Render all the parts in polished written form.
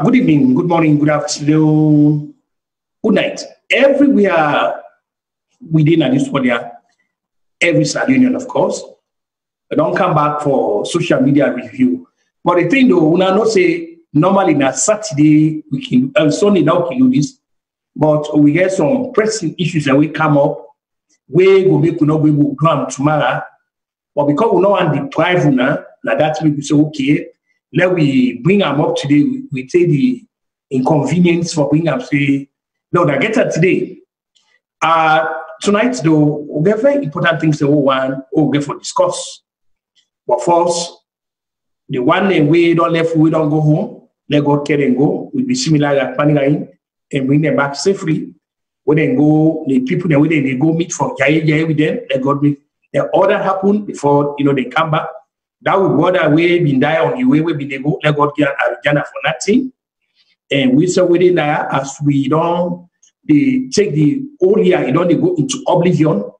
Good evening, good morning, good afternoon, good night. Everywhere within this world, every SALONE, of course. I don't come back for social media review. But the thing though, we not say normally na Saturday we can Sunday now we can do this, but we get some pressing issues that we come up. We go make we not be able to do them tomorrow. But because we don't want to deprive now that we say okay. Let we bring them up today. We take the inconvenience for bringing them. Say, no, I get that today. Tonight, though, we get very important things that we want or get for discuss. But first, the one name we don't left, we don't go home. Let God care and go. We'll be similar like planning and bring them back safely. We then go the people that they go meet for Jaya with them. Let God make the order happen before they come back. That would bother way been die on the way we been able let God get Arizona for nothing. And we say within there as we don't take the old year, they go into oblivion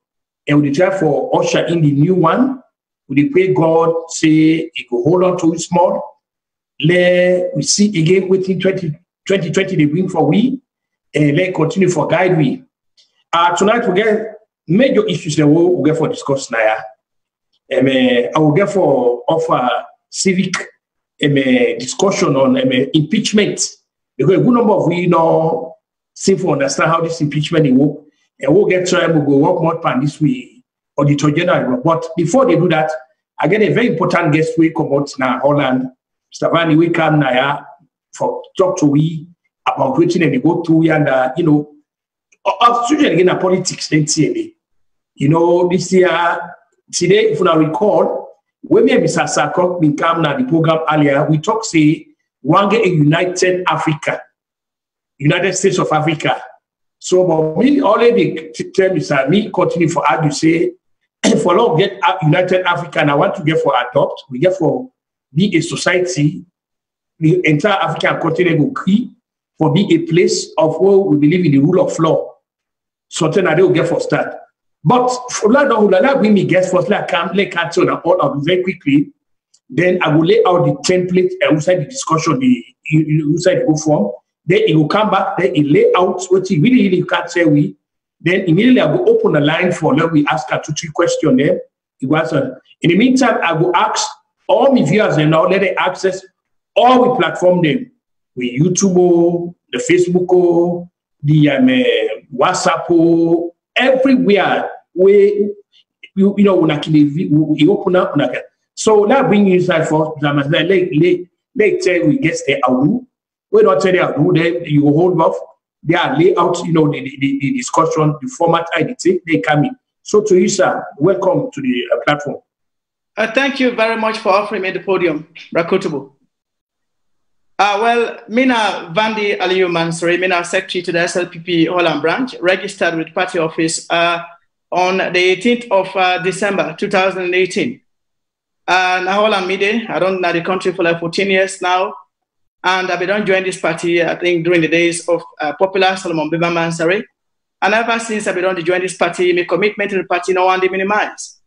and we try for usher in the new one. We pray God say he go hold on to it small. Let we see again within 2020 they bring for we and let continue for guide we. Tonight we get major issues that we'll get for discuss now. I will get for offer civic discussion on impeachment because a good number of we know seem to understand how this impeachment work, and we'll get try to go work more pan this way or the general. But before they do that, I get a very important guest we come out now Holland. Stefani we come now for talk to we about which they go through and our student again politics then this year. Today, if you recall, when me and Mr. Sakok been come na the program earlier, we talk say one get a United States of Africa. So, but me already tell Mr. Me continue for argue say for long get United Africa, and I want to get for adopt. We get for be a society, the entire African continent will agree for be a place of where we believe in the rule of law. So then I will get for start. But for that, we me guess first, like all of very quickly. Then I will lay out the template outside the discussion, the outside the go form. Then it will come back. Then it lay out what he really can't say we. Then immediately I will open the line for let we ask her 2-3 questions there. In the meantime, I will ask all my viewers and now let them access all we platform them. We YouTube, the Facebook, the WhatsApp, everywhere. We you know we open up. So that brings you inside for later we get the Awu. We don't tell you then you hold off. They are lay out, the discussion, the format IDT, they come in. So to you, sir, welcome to the platform. Thank you very much for offering me the podium, Rakotubu. Well, Mina Vandi Aliyu Mansuri, Mina Secretary to the SLPP Holland branch, registered with party office on the 18th of December 2018. Holland Mide, I don't know the country for like 14 years now. And I've been joined this party, I think, during the days of popular Solomon Biba Mansari. And ever since I've been joined this party, my commitment to the party no one minimize.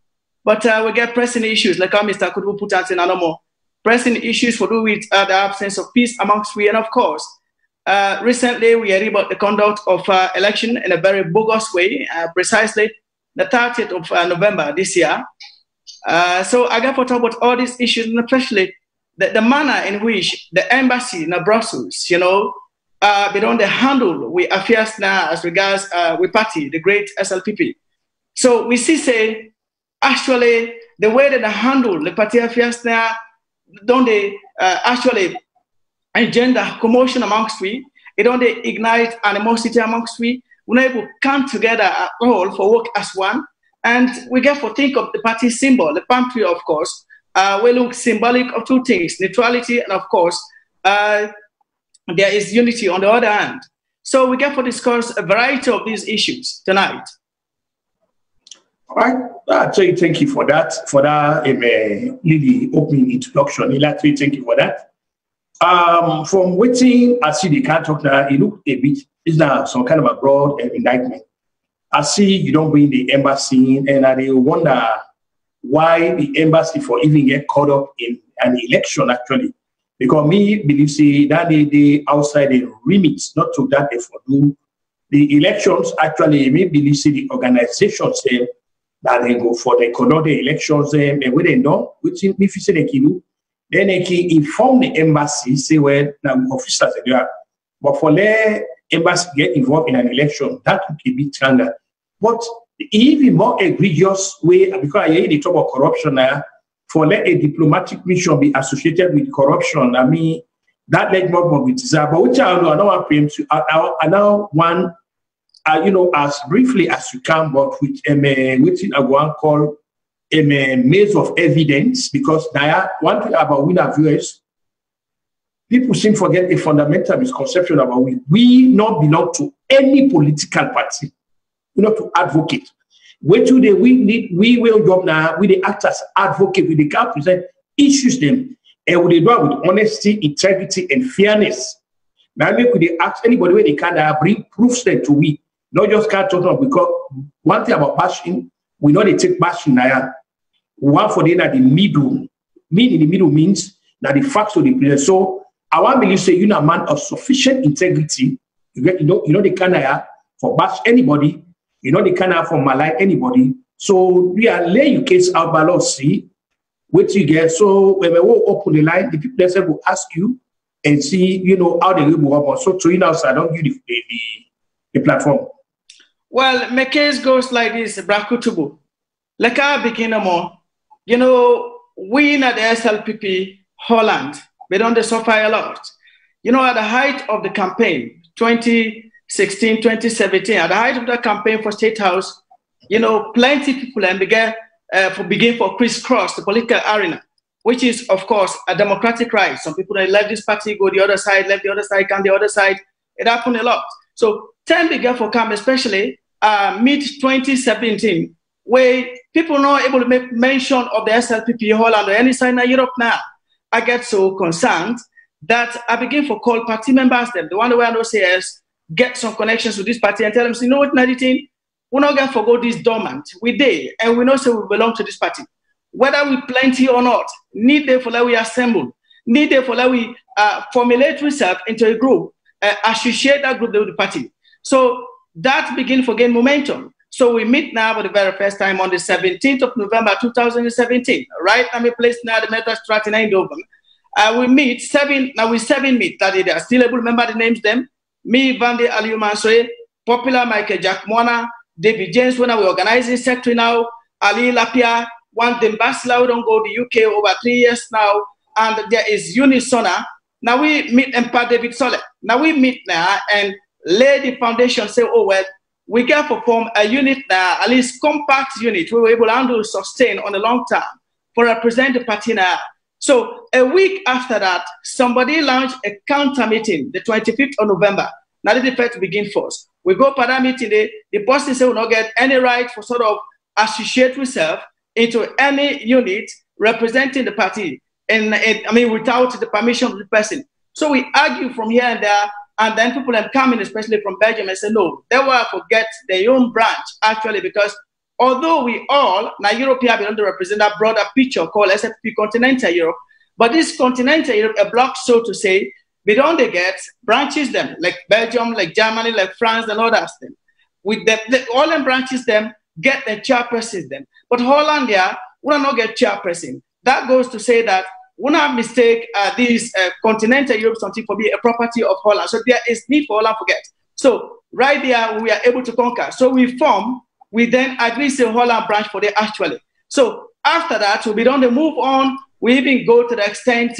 But we get pressing issues, like how Mr. Kudu put out in more pressing issues for do with the absence of peace amongst we. And of course, recently we heard about the conduct of election in a very bogus way, precisely the 30th of November this year. So I got to talk about all these issues, and especially the manner in which the embassy in Brussels, they don't handle we affairs now as regards we party, the great SLPP. So we see say, actually, the way that they handle the party affairs now, don't they actually engender commotion amongst we? They don't they ignite animosity amongst we? We're not able to come together at all for work as one. And we get to think of the party symbol, the palm tree, of course, we look symbolic of two things, neutrality and, of course, there is unity on the other hand. So we get to discuss a variety of these issues tonight. All right. I'll tell you, thank you for that really opening introduction. I'll tell you, thank you for that. From waiting, I see the can't talk now, it look a bit, it's now some kind of a broad indictment. I see you don't bring the embassy in, and I wonder why the embassy for even get caught up in an election actually. Because me believe say that they outside the remits, not to that they for do the elections actually me believe say the organizations them that they go for they conduct the elections and when they know which if you say they can do, then they can inform the embassy, say well now officers they are. But for the embassy get involved in an election, that would be a bit stronger. But even more egregious way, because I hear the talk about corruption now, for let a diplomatic mission be associated with corruption, I mean, that let more be desired. But which I don't want to preempt you. I now want, as briefly as you can, but with which I want to call a maze of evidence, because one thing about winner viewers, people seem to forget a fundamental misconception about we not belong to any political party. We not to advocate. Wait today we will job now, we the act as advocate, we the can present issues them, and we do it with honesty, integrity, and fairness. Now make we ask anybody where they can bring proofs them to we, not just can't talk about, because one thing about bashing, we know they take bashing now. One for them at the middle. Mean in the middle means that the facts of the present. So I want to believe say you're a man of sufficient integrity. You know they can for bash anybody. They can't for malign anybody. So we are lay your case out by law, see what you get. So when we will open the line, the people themselves will ask you and see, how they will work on. So to you now, I don't give the platform. Well, my case goes like this, Brakutubu. Like I begin more. We in at the SLPP Holland, we don't suffer a lot. At the height of the campaign, 2016, 2017, at the height of the campaign for State House, plenty of people and begin for crisscross the political arena, which is, of course, a democratic right. Some people that left this party, go the other side, left the other side, come the other side. It happened a lot. So 10 began for come, especially mid-2017, where people are not able to make mention of the SLPP Holland or any side in Europe now. I get so concerned that I begin for call party members, them, the one way I know say is, get some connections with this party and tell them, you know what, Naditin, we're not going to forgo this dormant. We did, and we know say we belong to this party. Whether we plenty or not, need they for that we assemble, need they for that we formulate ourselves into a group, associate that group with the party. So that begin for gain momentum. So we meet now for the very first time on the 17th of November 2017, right? I'm a place now the Meta Stratton in Dover. We meet seven meet that they are still able to remember the names them. Me, Vande Aliou Mansour, Popular Michael Jack Mona, David James, when we organizing secretary now, Ali Lapia, one the ambassador, we don't go to the UK over 3 years now, and there is Unisona. Now we meet Emperor David Sole. Now we meet now and lay the foundation, say, oh, well, we can perform a unit now, at least compact unit, we were able to handle sustain on the long term for represent the party now. So a week after that, somebody launched a counter meeting, the 25th of November. Now let the first begin first. We go for that meeting, the person say will not get any right for sort of associate yourself into any unit representing the party, and I mean without the permission of the person. So we argue from here and there, and then people are coming, especially from Belgium, and say no, they will forget their own branch actually, because although we all, now European belong to represent a broader picture called SFP Continental Europe, but this Continental Europe, a block so to say, we don't get branches them, like Belgium, like Germany, like France, and others them. With all them branches them, get the chairpersons them. But Holland, yeah, we don't get chairperson. That goes to say that we not mistake these Continental Europe something for be a property of Holland. So there is need for Holland to get. So right there, we are able to conquer. So we then agree to Holland branch for the actually. So after that, we don't move on. We even go to the extent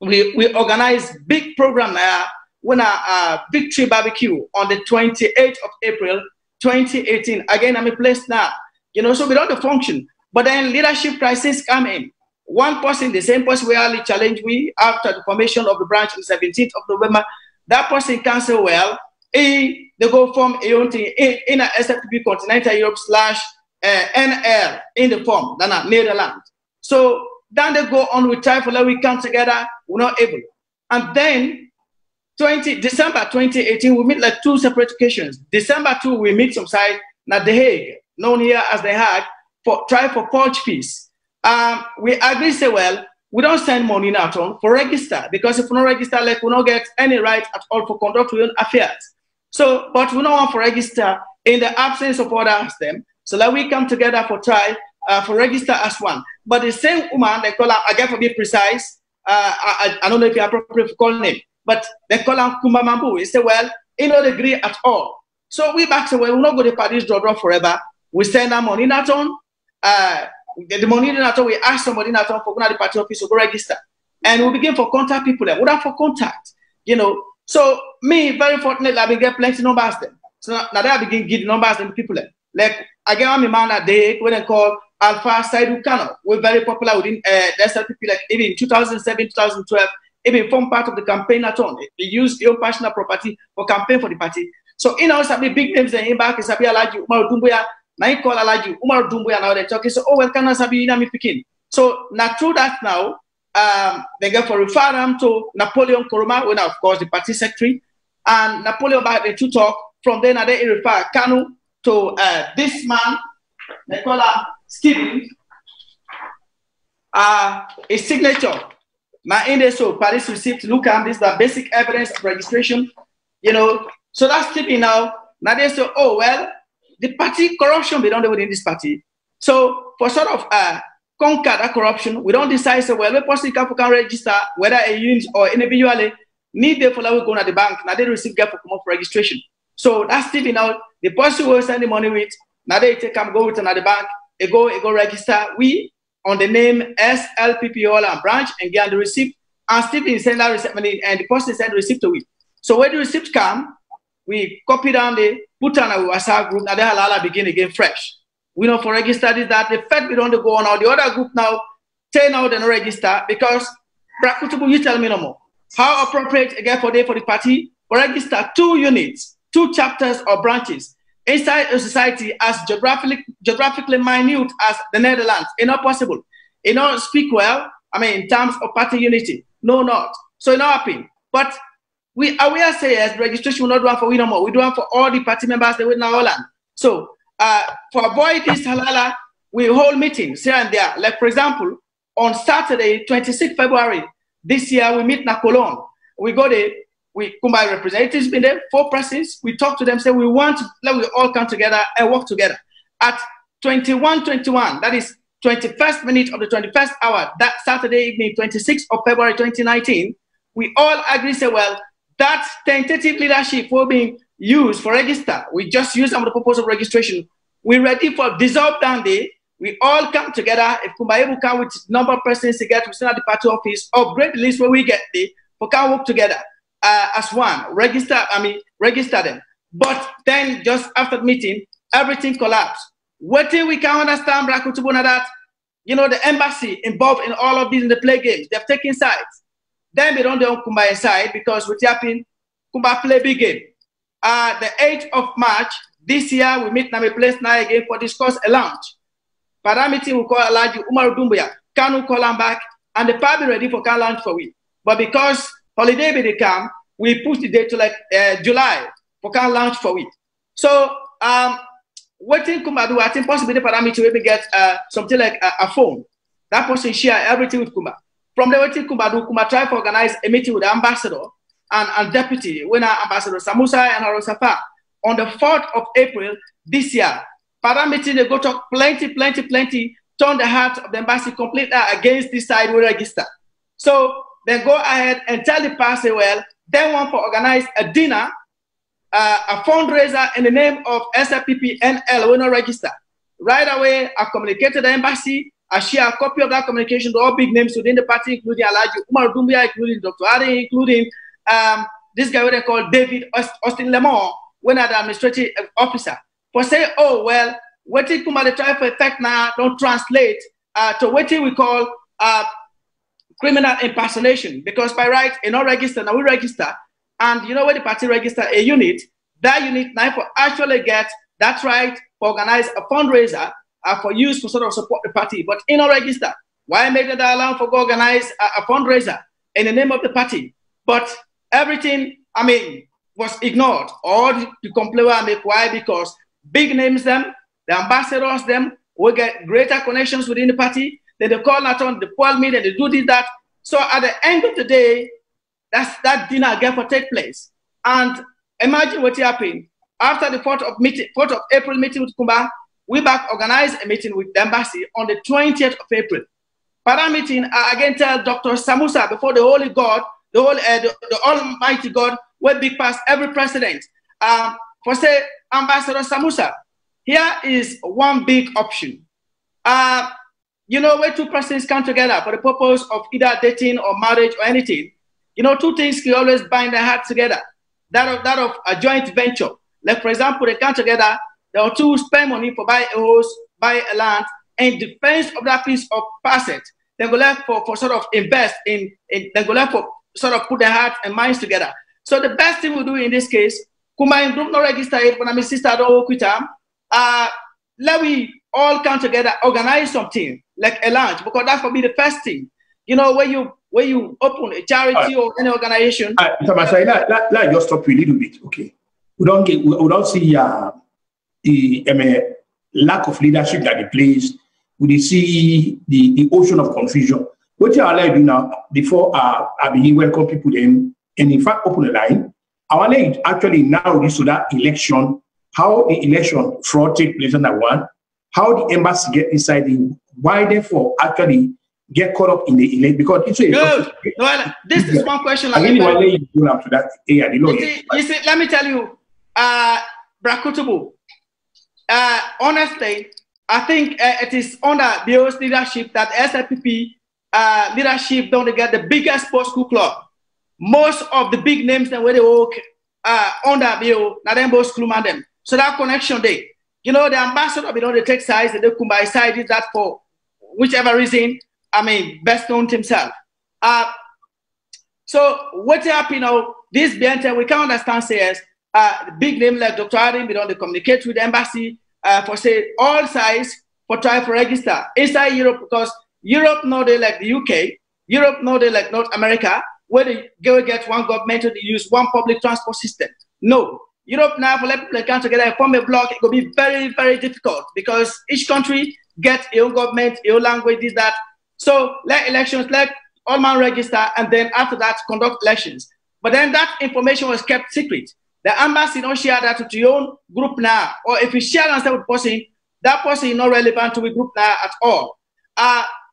we organize big program now. When a victory barbecue on the 28th of April 2018. Again, I'm in place now. You know, so we don't function. But then leadership crisis come in. One person, the same person we only challenge we after the formation of the branch on the 17th of November. That person can say, well, they go from a own thing in a SFP Continental Europe / NL in the form, then Netherlands. So then they go on with try for like we come together, we're not able. And then December 2018, we meet like 2 separate occasions. December 2, we meet some side at The Hague, known here as The Hague, for try for Porch peace. We agree say, well, we don't send money now for register, because if we don't register, like we don't get any right at all for conduct our own affairs. So, but we don't want for register in the absence of others them. So like we come together for try for register as one. But the same woman, they call her, I get to be precise, I don't know if you're appropriate for calling him, but they call her Kumba Mambu. He said, well, he don't agree at all. So we back say, well, we're not going to Paris drop forever. We send our money not on. The money not on, we ask somebody not on for going to the party office to go register. And we begin for contact people. We have for contact, you know. So me, very fortunately, I begin get plenty numbers then. So now that I begin give numbers to people. Like I get on my man that day when they call Alpha Saidu Kano. We're very popular within the SLPP, like even in 2007, 2012, even form part of the campaign at all. They use your personal property for campaign for the party. So in our big names in back is Alaji Umar Dumbuya. Now you call Alaji Umar Dumbuya now they're talking. So well can I sabi me picking. So now through that now they go for referral to Napoleon Koroma, when of course the party secretary, and Napoleon back the two talk. From then they refer Kanu to this man, they call him Stephen, his signature. Now in there, so Paris receipt, look at this, the basic evidence of registration, you know. So that's Stephen now. Now they say, oh, well, the party corruption, we don't do within this party. So for sort of conquer that corruption, we don't decide, so well, we possibly can register whether a unit or individually need the follow go to the bank. Now they receive get for registration. So that's Stephen now. The person will send the money with, now they take come go with another bank, they go register. We on the name SLPP Holland branch and get the receipt. And Stephen send that receipt money and the person send the receipt to we. So when the receipt come, we copy down the put on our WhatsApp group. Now they halala begin again fresh. We know for register this that the Fed we don't go on. Now the other group now turn out and register because practicable you tell me no more. How appropriate again for the party for register 2 units, 2 chapters or branches inside a society as geographically minute as the Netherlands. It's not possible. It not speak well, I mean, in terms of party unity. No, not. So it's not happening. But we say yes, registration will not do it for we no more. We do it for all the party members that in Holland. So for avoid this halala, we hold meetings here and there. Like for example, on Saturday, 26 February this year, we meet in Cologne. We go there. We come by representatives been there, 4 persons. We talk to them, say we want to let we all come together and work together. at 21:21, that is 21st minute of the 21st hour, that Saturday evening, 26th of February 2019, we all agree, say, well, that tentative leadership will be used for register. We just use them for the purpose of registration. We're ready for dissolve down day. We all come together. If Kumbayebu come with number of persons together, we send at the party office, upgrade the list where we get the, we can work together as one. Register them. But then just after the meeting, everything collapsed. What we can understand, Brakutubuna, that, you know, the embassy involved in all of these in the play games, they've taken sides. Then they don't do Kumba side because what happened, Kumba play big game. The 8th of March this year, we meet Name Place now again for discuss a launch. Paramiti will call Alaji Umar Dumbuya, Kanu call him back, and the party ready for can launch for we. But because holiday be come, we push the date to like July for can launch for we. So what thing Kumba do? I think possibly the Paramiti will get something like a phone. That person share everything with Kumba. From the way Kumba try to organize a meeting with the ambassador and deputy, when our ambassador Samusa and Harosafa on the 4th of April this year. Paramiti, they go talk plenty, turn the heart of the embassy completely against this side we register. So they go ahead and tell the party, well, they want to organize a dinner, a fundraiser in the name of SLPP NL, we not register. Right away, I communicated to the embassy. I share a copy of that communication to all big names within the party, including Alaji Umar Dumbia, including Dr. Ari, including this guy they call David Austin Lemon, when the administrative officer. For say, oh, well, what did Kumba try for effect now don't translate to what we call criminal impersonation. Because by right, in our register, now we register, and you know when the party register a unit, that unit now for actually get that right for organize a fundraiser for use to sort of support the party. But in our register, why make that allow for go organize a fundraiser in the name of the party? But everything, I mean, was ignored. All the complaint make why? Because big names them, the ambassadors them, will get greater connections within the party. Then they call not on the poor meeting, they do this, that. So at the end of the day, that dinner again for take place. And imagine what happened. After the 4th of April meeting with Kumba, we back organize a meeting with the embassy on the 20th of April. Para meeting, I again tell Dr. Samusa before the Holy God, the Almighty God, will be past every president. For say, Ambassador Samusa, here is one big option. You know, where two persons come together for the purpose of either dating or marriage or anything, you know, two things can always bind their hearts together. That of a joint venture. Like, for example, they come together, they are two spend money for buy a house, buy a land, and defense of that piece of asset. They go left for sort of invest in they go left for sort of put their hearts and minds together. So the best thing we do in this case, Kumba group no register it, when my sister don't work with them. Let we all come together, organize something like a lunch, because that will be the first thing. You know, when you open a charity or any organization. Let just stop you a little bit, okay? We don't see the lack of leadership that the place. We see the ocean of confusion. What you are like do now before I begin welcome people in, and in fact open the line. I want to actually now this to that election, how the election fraud take place on that one, how the embassy get inside the why therefore actually get caught up in the election, because it's a good. No, this is one question. I really want to go after that area. You see, let me tell you, Brakutubu, honestly, I think it is under BO's leadership that SLPP leadership don't get the biggest sports school club. Most of the big names that where they work under BO, now them both school man them. So that connection there. You know, the ambassador, you know, they take sides, they come by side, is that for whichever reason, I mean, best known to himself. So what happened now, this BNT, we can understand says, the big name like Dr. Arim, you know, they communicate with the embassy for say all sides for try for register inside Europe, because Europe know they like the UK, Europe know they like North America, where they go get one government to use one public transport system. No. Europe now, for let people come together and form a block, it will be very, very difficult because each country gets its own government, its own language, this, that. So let elections, let all man register, and then after that, conduct elections. But then that information was kept secret. The embassy don't share that with your own group now. Or if you share and say with person, that person is not relevant to the group now at all.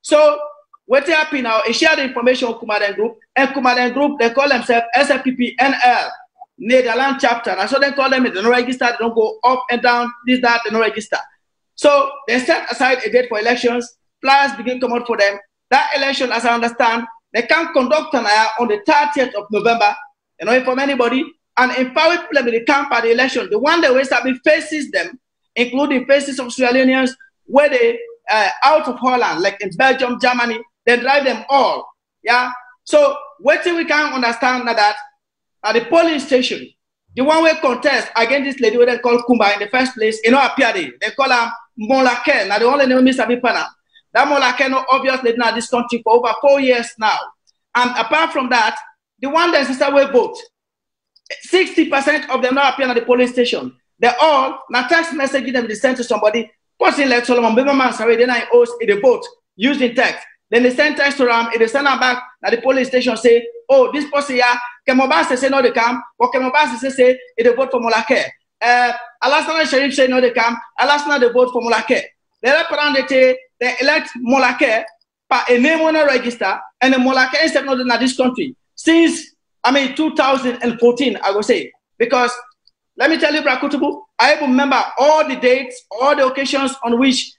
So what happened now is share the information of Kumaden Group, and Kumaden Group, they call themselves SFPP NL, Netherlands chapter. And so they call them, they don't register, they don't go up and down, this, that, they don't register. So they set aside a date for elections, flyers begin to come out for them. That election, as I understand, they can conduct on the 30th of November, you know, inform anybody, and empower people in the camp at the election. The one that will establish faces them, including faces of Sierra Leoneans, where they out of Holland, like in Belgium, Germany, they drive them all. Yeah. So what we can understand that at the polling station, the one way contest against this lady, what they call Kumba in the first place, you know, appear they call her Molake. Now the only name is Abipana. That Molake, no obviously in this country for over 4 years now. And apart from that, the one that is way vote, 60% of them now appear at the polling station. They're all now text messaging them they send to somebody. Person like Solomon Biberman, sorry, then I host in the vote using text. Then they send text to them, they send them back at the polling station, say, oh, this person here, Kemobas say no they come, or Kemobas say they vote for Molake. Alasana Sharif say no they come, Alasana they vote for Molake. They elect Molake by a name on a register, and the Molake is not in this country since 2014, I will say, because let me tell you, Brakutubu, I remember all the dates, all the occasions on which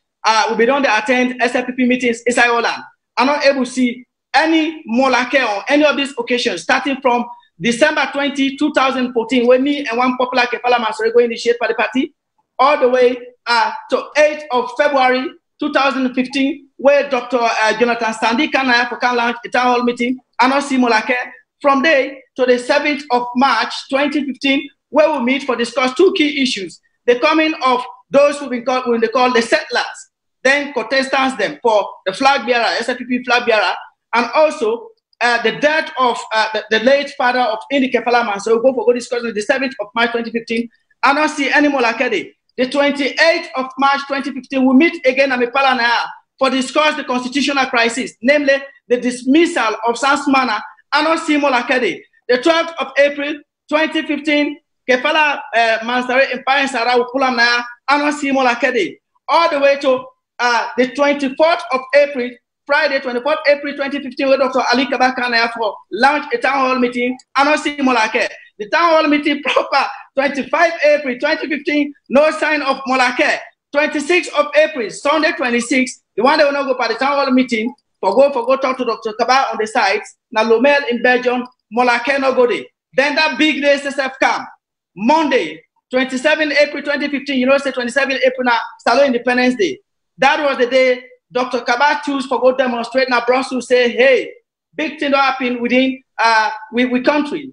we be done to attend SLPP meetings inside Holland. I'm not able to see any Molake on any of these occasions, starting from December 20, 2014, when me and one popular Kefala Mansore go initiate for the party, all the way to 8th of February 2015, where Dr. Jonathan Sandy can launch a town hall meeting. I not see Molake. From there to the 7th of March 2015, where we meet for discuss two key issues: the coming of those who they call the settlers, then contestants them for the flag bearer, SFPP flag bearer, and also the death of the late father of Indi Kefalaman. So we'll go for discussion the 7th of March 2015. I don't see any more like it. The 28th of March 2015, we meet again at Mipalana for discuss the constitutional crisis, namely the dismissal of Sansmana. I don't see more like it. The 12th of April 2015, Kefala Mansare Empire Sarah Pulamna, I don't see more like it. All the way to the 24th of April, Friday, 24th April 2015, where Dr. Ali Kabakana for launch a town hall meeting. I don't see Molake. The town hall meeting proper, 25 April 2015, no sign of Molake. 26th of April, Sunday 26th, the one that will not go for the town hall meeting, for go talk to Dr. Kaba on the sites. Now Lomel in Belgium, Molake no go there. Then that big day SSF camp, Monday, 27 April 2015, you know, say 27 April now, SALONE Independence Day. That was the day Dr. Kaba choose for go demonstrate now Brussels say, hey, big thing that happen within we country.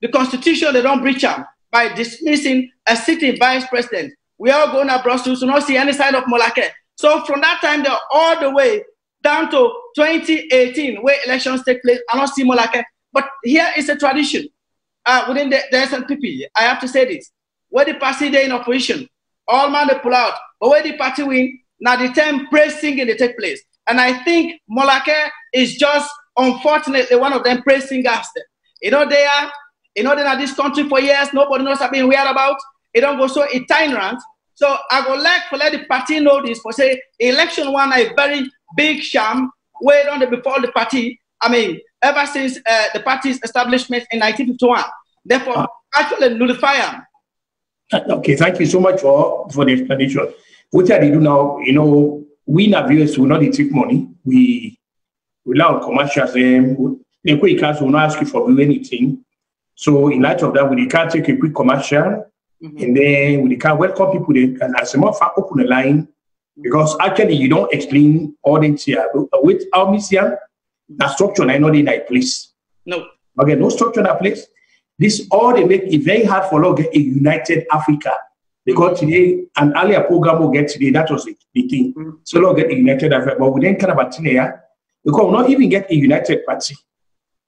The constitution, they don't breach them by dismissing a sitting vice president. We all go now Brussels to not see any sign of Molake. So from that time, they're all the way down to 2018, where elections take place. I don't see Molake. But here is a tradition within the SNPP. I have to say this. Where the party they in opposition, all man they pull out. But where the party win, now the time praise singing they take place. And I think Molake is just, unfortunately, one of them praise singers. You know, they're in this country for years. Nobody knows I've been weird about. It don't go so itinerant. So I go like for let the party know this, for say election one a very big sham way on before the party. I mean, ever since the party's establishment in 1951. Therefore, actually nullify them. Okay, thank you so much for the explanation. What I do now, you know, we in viewers will not take money. We rely on commercials. The quick class will not ask you for anything. So in light of that, we can take a quick commercial, and then we can welcome people. And as a matter of fact, open the line, because actually you don't explain all things here. With our mission, the structure I know in that place. No. Okay, no structure in that place. This all they make it very hard for us to get a united Africa. Because today, an earlier program will get today, that was the thing. So we'll get a united Africa, but we didn't care about here, because we'll not even get a united party.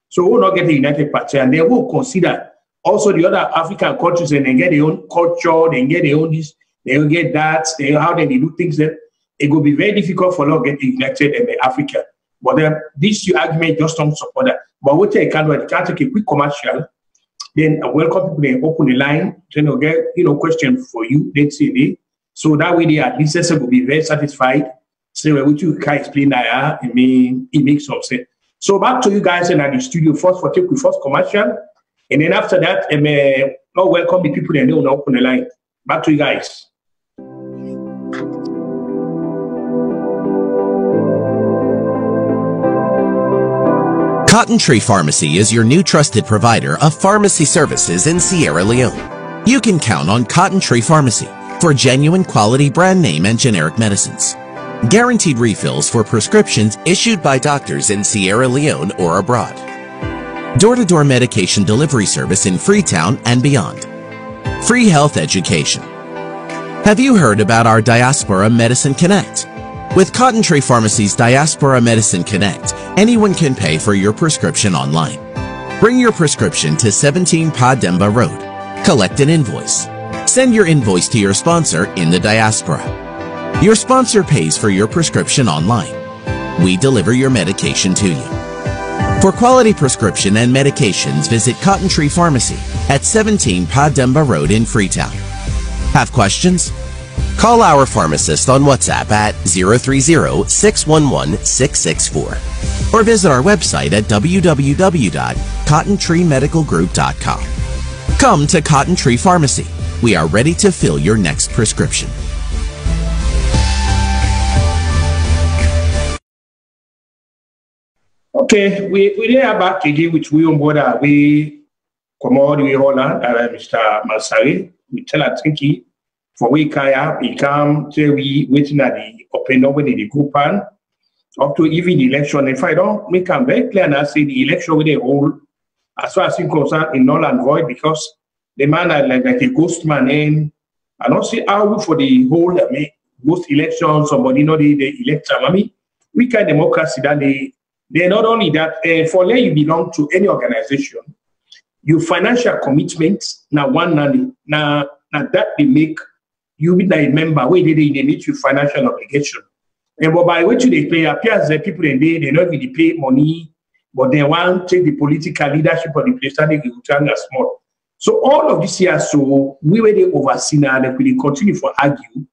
So we'll not get a united party, and they will consider also the other African countries, and they get their own culture, they get their own this, they will get that, how they do things. Then it will be very difficult for us to get a united Africa. But then this argument just don't support that. But what they can do, they can take a quick commercial. Then welcome people, they open the line, then they'll get question for you. Let's say So that way they at least will be very satisfied. So what you can explain that it makes some sense. So back to you guys in the studio first for take with first commercial. And then after that, I'll welcome the people that will open the line. Back to you guys. Cotton Tree Pharmacy is your new trusted provider of pharmacy services in Sierra Leone. You can count on Cotton Tree Pharmacy for genuine quality brand name and generic medicines. Guaranteed refills for prescriptions issued by doctors in Sierra Leone or abroad. Door-to-door medication delivery service in Freetown and beyond. Free health education. Have you heard about our Diaspora Medicine Connect? With Cotton Tree Pharmacy's Diaspora Medicine Connect, anyone can pay for your prescription online. Bring your prescription to 17 Pademba Road. Collect an invoice. Send your invoice to your sponsor in the diaspora. Your sponsor pays for your prescription online. We deliver your medication to you. For quality prescription and medications, visit Cotton Tree Pharmacy at 17 Pademba Road in Freetown. Have questions? Call our pharmacist on WhatsApp at 030-611-664 or visit our website at www.cottontreemedicalgroup.com. Come to Cotton Tree Pharmacy. We are ready to fill your next prescription. Okay, we are back again with we on board. We come all the way Holland, Mr. Mansari. We tell her thank you. For we kaya, we come till we waiting at the open up in the group and up to even the election. If I don't make them very clear and I say the election with the whole, as far as I'm concerned, in null and void because the man are like a ghost man and I don't see how for the whole ghost election, somebody know the elector. I mean, we kind of democracy that they not only that for let you belong to any organization, your financial commitments now one now that they make. You be a member where they meet you financial obligation. And by which they pay appears that people in they not really pay money, but they want to take the political leadership of the place and they return as small. So all of this year, so we were the overseen and we continue for argue.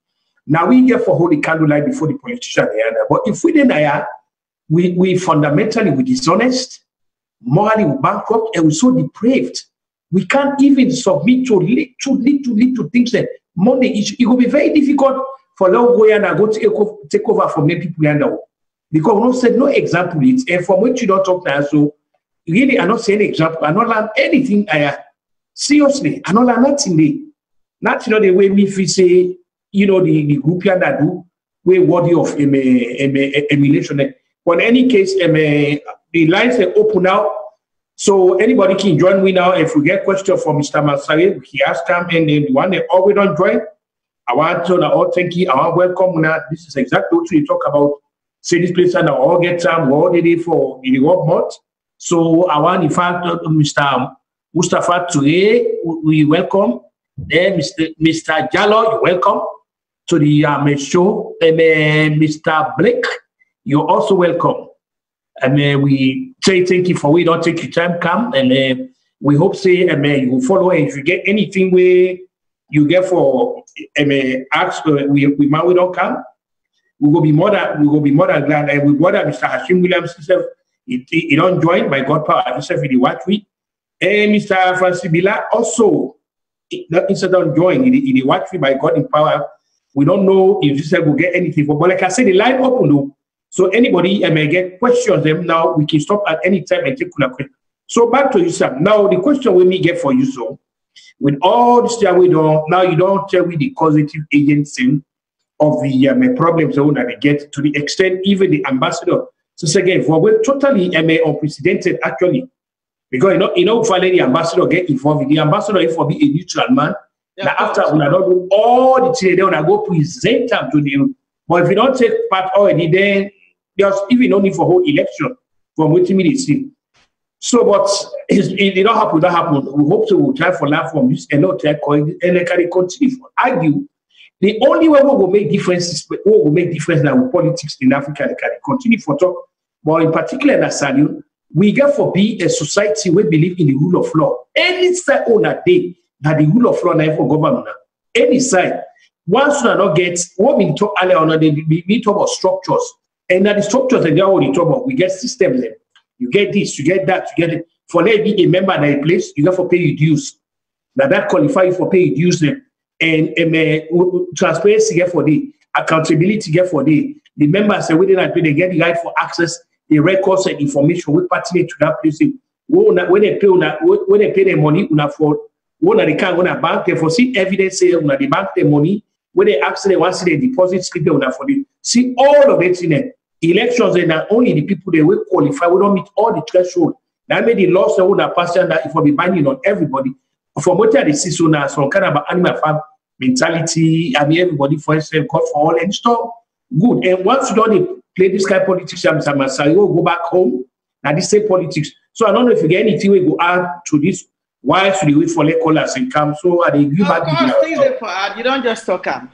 Now we get for holy candlelight before the politician. But if we didn't we fundamentally we dishonest, morally we bankrupt, and we so depraved. We can't even submit to little things that Monday it will be very difficult for long go and go take over from many people now. Because we don't said no example it's and from which you don't talk now. So really I'm not saying example, I don't learn anything seriously, I don't learn nothing not the way me feel say, the group that do way worthy of emulation. But in any case, the lines are open now. So anybody can join me now. If we get question from Mr. Mansari, he asked him, and then the one that always don't join, I want to all thank you. I want welcome now. This is exactly what we talk about. Say this place and all get time, all the day for the work month. So I want in fact Mr. Mustafa today, we welcome. Then Mr. Jallo, you're welcome to the show. And Mr. Blake, you're also welcome. And we say thank you for we don't take your time come and we hope say you will follow if you get anything where you get for ask we don't come we will be more than glad and we brother Mr. Hashim Williams himself he don't join by God power himself in the watch week and Mr. Francis Bila also instead of join in the watch week by God in power. We don't know if this will get anything for but like I said the line open though. So anybody may get questions them now. We can stop at any time and take a question. So back to you, sir. Now the question we may get for you, so with all this we don't now you don't tell me the causative agency of the problems that they get to the extent even the ambassador. So again, we're totally unprecedented actually because finally the ambassador get involved. The ambassador is for be a neutral man. Yeah, now after we not do all the things they want to go present them to them. But if you don't take part already, then there's even no need for whole election from what we see. So, but it don't happen. That happen. We hope to we'll try for life from this and not try and they can continue to argue. The only way we will make differences, we will make difference now with politics in Africa. They can continue for talk. But in particular, in SALONE, we got to be a society we believe in the rule of law. Any side on a day that the rule of law never govern. Any side. Once you not get what we talk earlier on, we talk about structures. And that the structures that they already talk about, we get systems. You get this, you get that, you get it. For let be a member at a place, you have to pay your dues. Now that qualify you for pay your dues then. And transparency get for the accountability get for the members say within that they get the right for access, the records and information we pertinent to that place. When they pay their money, for when they can't go to bank, they for see evidence say they bank their money. When they actually want to see the deposit slip for the see all of it in it. Elections and not only the people they will qualify, we don't meet all the threshold. That made the law say that person that if we be binding on everybody. For what they see so now, some kind of animal farm mentality. I mean, everybody for itself, God for all and stuff. Good. And once you don't play this kind of politics, you go back home. Now this same politics. So I don't know if you get anything we go add to this. Why should you wait for late callers and come? So are they give back for add, you don't just talk them.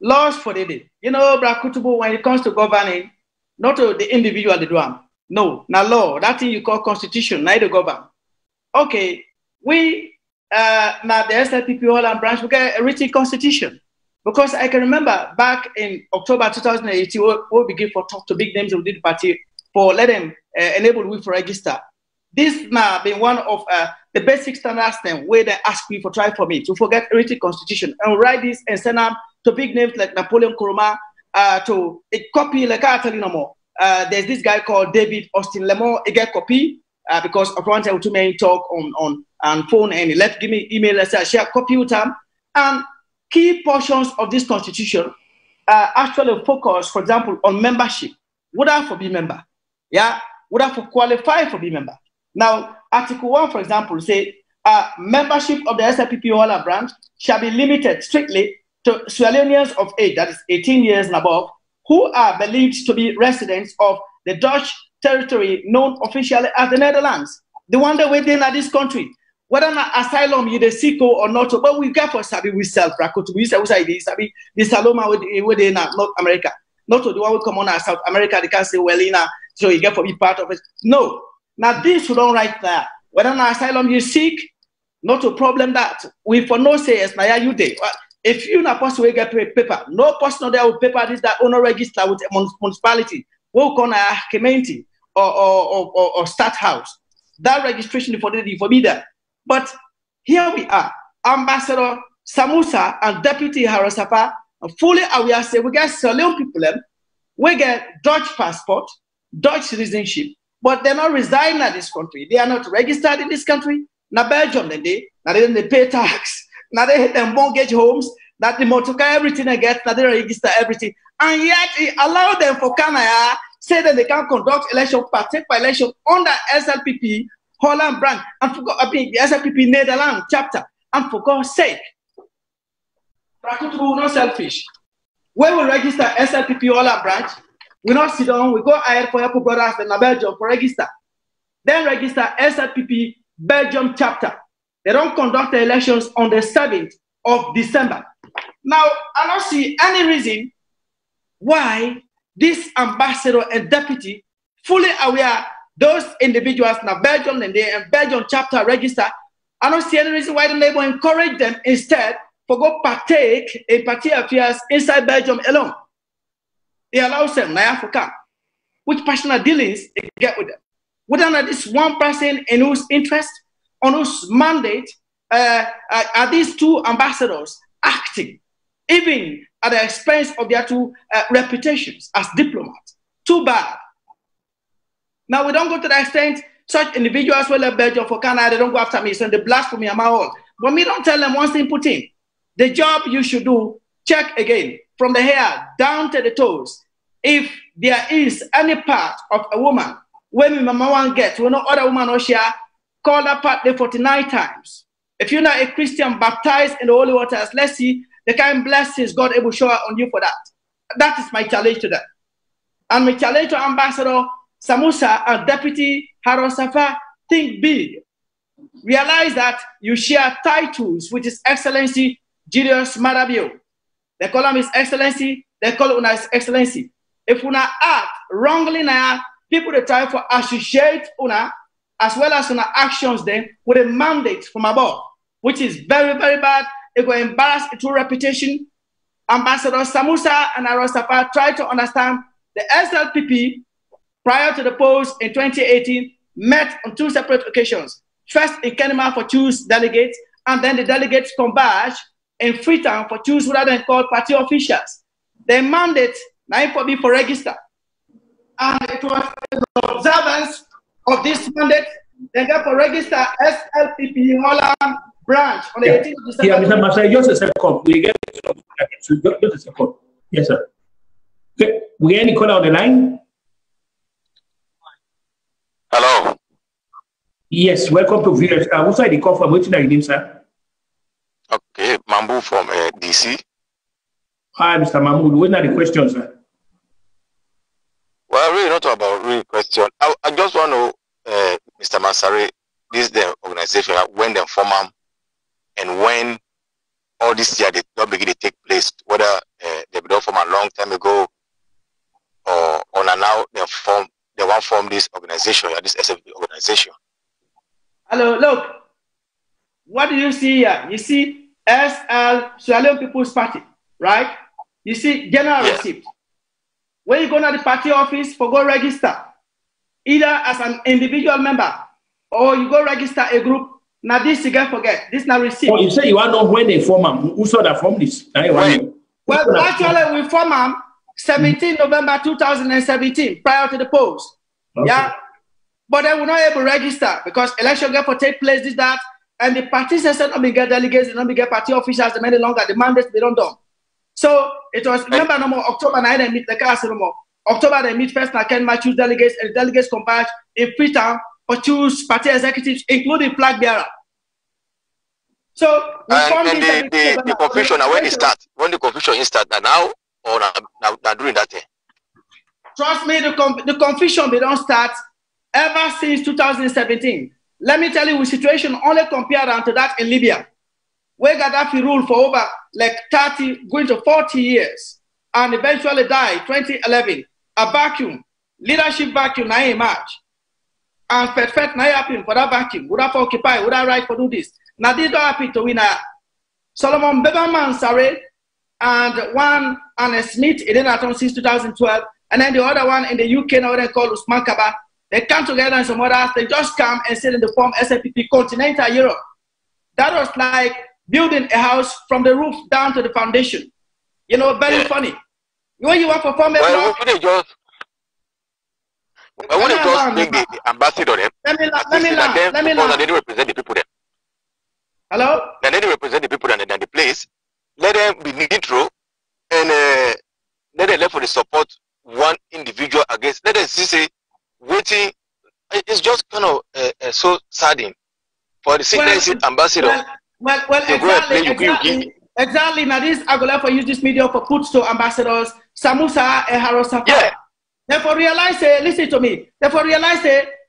Laws for the day. You know, Brakutubu, when it comes to governing, not to the individual they do. No, now law, that thing you call constitution, neither govern. Okay, we now the SLPP Holland branch, we get a written constitution. Because I can remember back in October 2018, we begin for talk to big names within the party for let them enable we for register. This now been one of the basic standards then where they ask me for try for me to forget written constitution and write this and send them to big names like Napoleon Kuruma to a copy like I tell you no more. There's this guy called David Austin Lemon, he get copy because of one time to me talk on phone and he left give me email and say share copy with him and key portions of this constitution actually focus, for example, on membership. Would I for be member? Yeah, would I for qualify for be member? Now, Article 1, for example, say membership of the SLPP Holland branch shall be limited strictly to Salonians of age, that is 18 years and above, who are believed to be residents of the Dutch territory known officially as the Netherlands, the one that we're in this country. Whether or not asylum you the SICO or not, but we get for Sabi we sell Brakoto, we sell Sabi the SALONE with in North America. Not to the one we come on as South America, they can say, well, so you get for be part of it. No. Now this we don't write that. Whether or not asylum you seek, not a problem that we for no say yes, now you day. If you not possible get paper, no person there with paper this that owner register with a municipality, we'll call a community or start house. That registration for me there. But here we are, Ambassador Samusa and Deputy Harasapa, fully aware say we get Salone people, we get Dutch passport, Dutch citizenship, but they're not residing in this country. They are not registered in this country. Now Belgium they pay tax. Now they hit them mortgage homes. That the motorcar everything they get. Now they register everything, and yet it allow them for Canada say that they can conduct election, partake by election under SLPP Holland branch, and for God, the SLPP Netherlands chapter, and for God's sake, we're not selfish. When we register SLPP Holland branch, we not sit down, we go ahead for help brothers in Belgium for register. Then register SLPP Belgium chapter. They don't conduct the elections on the 7th of December. Now, I don't see any reason why this ambassador and deputy fully aware those individuals now Belgium and they Belgium chapter register. I don't see any reason why the label encourage them instead for go partake in party affairs inside Belgium alone. They allow them now Africa, which personal dealings they get with them. Whether this one person in whose interest, on whose mandate are these two ambassadors acting, even at the expense of their two reputations as diplomats. Too bad. Now, we don't go to the extent such individuals will have Belgium for Canada, they don't go after me, so they blasphemy am all. But me don't tell them one thing put in. The job you should do, check again, from the hair down to the toes. If there is any part of a woman, when mama one get, when no other woman or share, call that part there 49 times. If you're not a Christian baptized in the holy waters, let's see the kind of blessings God able to show on you for that. That is my challenge to them. And my challenge to Ambassador Samusa and Deputy Harosafa, think big. Realize that you share titles, which is Excellency Julius Marabio. They call him His Excellency, they call him His Excellency. If una act wrongly now, people they try for associate una as well as una actions then with a mandate from above, which is very, very bad. It will embarrass its reputation. Ambassador Samusa and Arosapa tried to understand the SLPP prior to the polls in 2018 met on 2 separate occasions. First in Kenema for choose delegates, and then the delegates converge in Freetown for choose rather than called party officials. Their mandate now for me for register. And it was the observance of this mandate, they got for register SLPP Holland branch on the 18th of December. Yeah, Mr. Masai, just a second. We get just a second. Yes, sir. Okay. We any caller on the line? Hello. Yes, welcome to viewers. What's the call from? What's your name, sir? Okay, Mambu from DC. Hi, Mr. Mahmoud. What are the questions, sir? Well, really not about real question. I just want to know, Mr. Masari, this the organization, when they form them, and when all this year they don't begin to take place, whether they been formed a long time ago or now they want form this organization, this SFP organization. Hello, look. What do you see here? You see SALONE People's Party, right? You see general receipt. When you go to the party office for go register, either as an individual member or you go register a group. Now this you can forget. This now receipt. Oh, you say you want to know when they form them. Who saw that form this? Well, actually we form them 17 November 2017, prior to the polls. Okay. Yeah. But they were not able to register because election get for take place, this, that, and the party said not be get delegates, they not be get party officials, they made it longer, the mandates they don't done. So it was, remember no more October 9 they meet the class no more. October they meet first and Ken choose delegates, and the delegates converge in Freetown for choose party executives, including flag bearer. So we the confusion when it starts, when the confusion starts now or now during that time. Trust me, the confusion they don't start ever since 2017. Let me tell you, the situation only compared to that in Libya, where Gaddafi ruled for over like 30, going to 40 years, and eventually died 2011. A vacuum, leadership vacuum, now in March. And Fed now happen for that vacuum. Would have occupy, would have right for do this. Now this don't happen to win a Solomon Beberman Sarre and one Anna Smith in the since 2012, and then the other one in the UK now they call Usman Kaba. They come together and some others, they just come and sit in the form SFPP Continental Europe. That was like building a house from the roof down to the foundation. You know, very funny. When you want to form a block, when they just make the ambassador them, let me they don't represent the people there. Hello? Then they represent the people and the place. Let them be neutral and let them left for the support one individual against. Let them say waiting. It's just kind of so saddening for the citizen ambassador. Exactly. Now this I go left for use this media for puts to ambassadors Samusa and Harosapa. Yeah. Therefore realize, listen to me. Therefore realize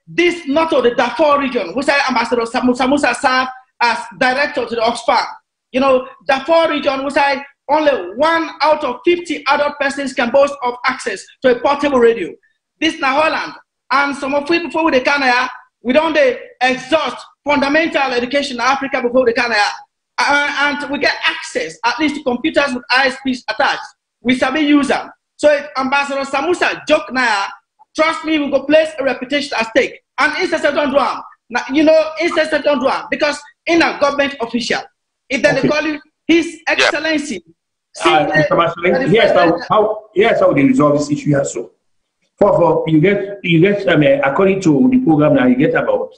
this not of the Darfur region, which I ambassador Samusa served as director to the Oxfam. You know, Darfur region, which I only 1 out of 50 adult persons can boast of access to a portable radio. This now Holland. And some of it before the Canada, we don't exhaust fundamental education in Africa before the Canada. And we get access, at least to computers with ISPs attached. We sabi use them. So if Ambassador Samusa joke now, trust me, we go place a reputation at stake. And instead don't do them. Now, you know, instead don't do them. Because in a government official, if they call you His Excellency. Here's how they resolve this issue here. So, for you get according to the program now, you get about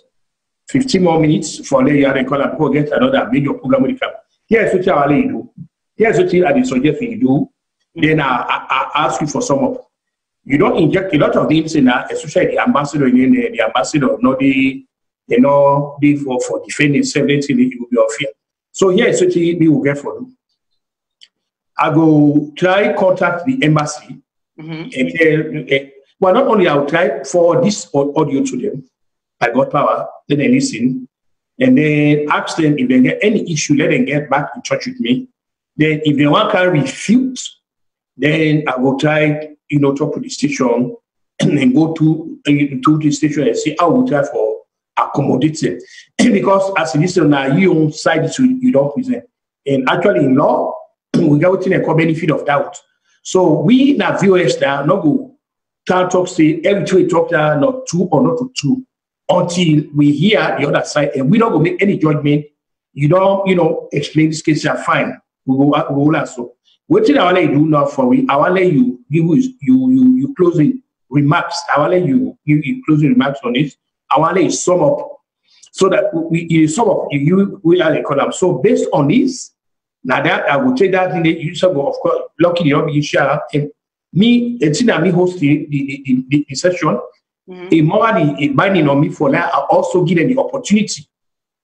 15 more minutes for later and call and get another major program with the camp. Here's what you do. Here's what I suggest you do. Then I ask you for some of. You don't inject a lot of things in especially the ambassador in the ambassador, not the for defending self-defense, it will be unfair. So here's what we will get for you. I go try contact the embassy and tell, well, not only I'll try for this audio to them. I got power, then they listen, and then ask them if they get any issue, let them get back in touch with me. Then if they want can refute, then I will try, talk to the station and then go to the station and see how we try for accommodate them. Because as a listener now, you own side issue you don't present. And actually in law, we got a benefit of doubt. So we now viewers now not go can't talk say every two we talk now not true or not true until we hear the other side and we don't go make any judgment. You don't, explain this case, you're fine. We will answer. What did I let you do now for we? I will let you you closing remarks. I will let you closing remarks on this. I will let you sum up so that we sum up you will have a column. So based on this, now that I will take that in the use of course, lucky you share and me hosting the session. A more a binding on me for that. I also give them the opportunity.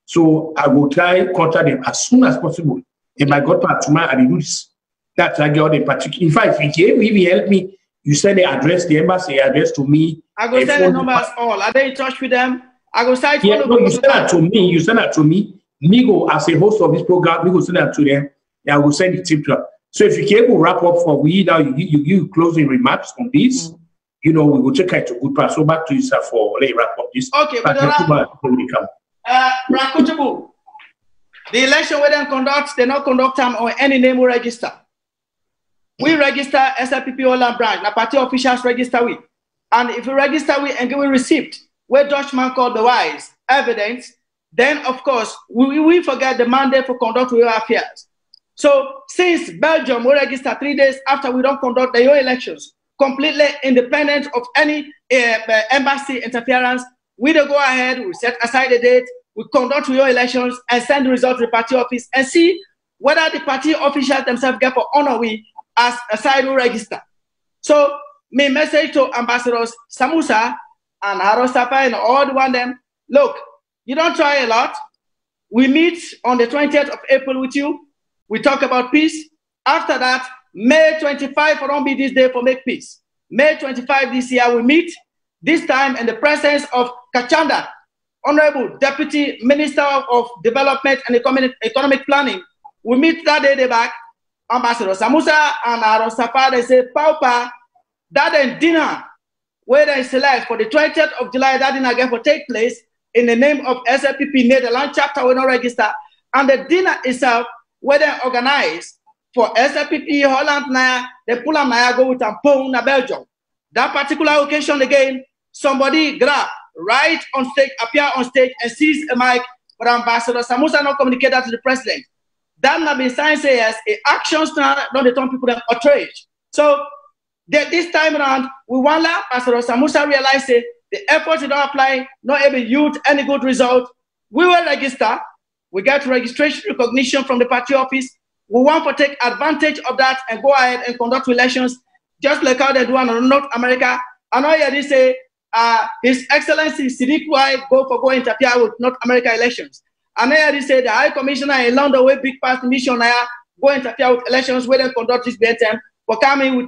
So I will try to contact them as soon as possible. And I got part tomorrow, I will do this. That's I got a particular. In fact, if you help me, you send the address, the embassy address to me. I go send the numbers all. Are they in touch with them? I go send you send that to me. You send that to me. Me go as a host of this program. Me go send that to them. And I will send it to them. So if you can able to wrap up for we now, you give closing remarks on this. We will take it to good part. So back to you, sir, for let wrap up this. Okay, but Rakutubu, the election where they conduct, they not conduct them on any name we register. We register SLPP Holland branch, na party officials register we. And if we register we and give a receipt, where Dutchman called the wise evidence, then of course we forget the mandate for conduct your affairs. So since Belgium will register 3 days after we don't conduct the elections, completely independent of any embassy interference, we don't go ahead, we set aside a date, we conduct your elections and send the result to the party office and see whether the party officials themselves get for honor we as a side register. So my message to Ambassadors Samusa and Harostapa and all the one them, look, you don't try a lot. We meet on the 20th of April with you. We talk about peace. After that, May 25 for don't be this day for make peace. May 25 this year we meet, this time in the presence of Kachanda, Honorable Deputy Minister of Development and Economic Planning. We meet that day back. Ambassador Samusa and Arosapa, they say, Paupa, that dinner where they select for the 20th of July, that dinner again will take place in the name of SLPP Netherlands chapter we not register. And the dinner itself, where they organize for SLPP Holland, they pull them go with a phone na Belgium. That particular occasion again, somebody grab right on stage, appear on stage and seize a mic for Ambassador Samusa not communicate that to the president. That not be science as a actions now, not the time people them outrage. So this time around, we want Ambassador Samusa realize the efforts don't apply, not able to yield any good result. We will register. We get registration recognition from the party office. We want to take advantage of that and go ahead and conduct elections just like how they do in North America. I know they say His Excellency Sadiq Wai go interfere with North America elections. And they say the High Commissioner in London, where big past mission go interfere with elections where they conduct this BNTM for coming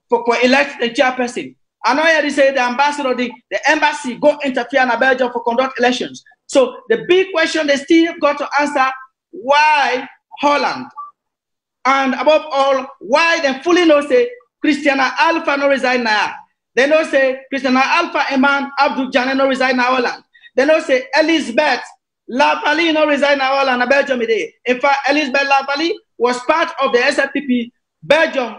for elect the chairperson. I know they say the ambassador, the embassy go interfere in Belgium for conduct elections. So the big question they still got to answer, why Holland? And above all, why they fully know say Christiana Alpha no resign now. They know say Christiana Alpha Eman Abdul Jane no resign now Holland. They know say Elizabeth Lapali no resign now Holland Belgium today. In fact, Elizabeth Lapali was part of the SLPP Belgium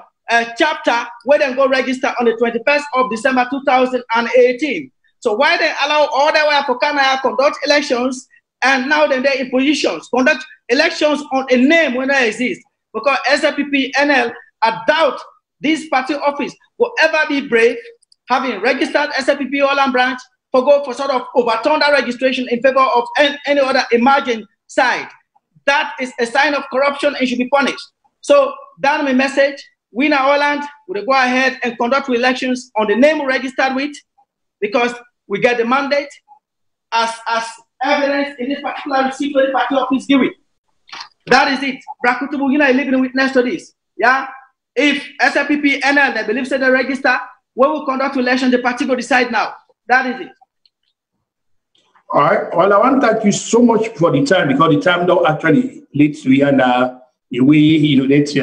chapter where they go register on the 21st of December 2018. So why they allow all the way for Canada conduct elections and now then they're in positions conduct elections on a name when they exist? Because SLPP NL, I doubt this party office will ever be brave, having registered SLPP Holland branch, for go for sort of overturn that registration in favor of any other emerging side. That is a sign of corruption and should be punished. So that's my message. We in Holland will go ahead and conduct elections on the name we registered with, because we get the mandate as evidence in this particular receipt where the party office give it. That is it. Brakutubu, you know, living witness to this. Yeah. If SLPP NL they believe they register, we will conduct elections. The party will decide now. That is it. All right. Well, I want to thank you so much for the time, because the time don't actually leads to and the way let's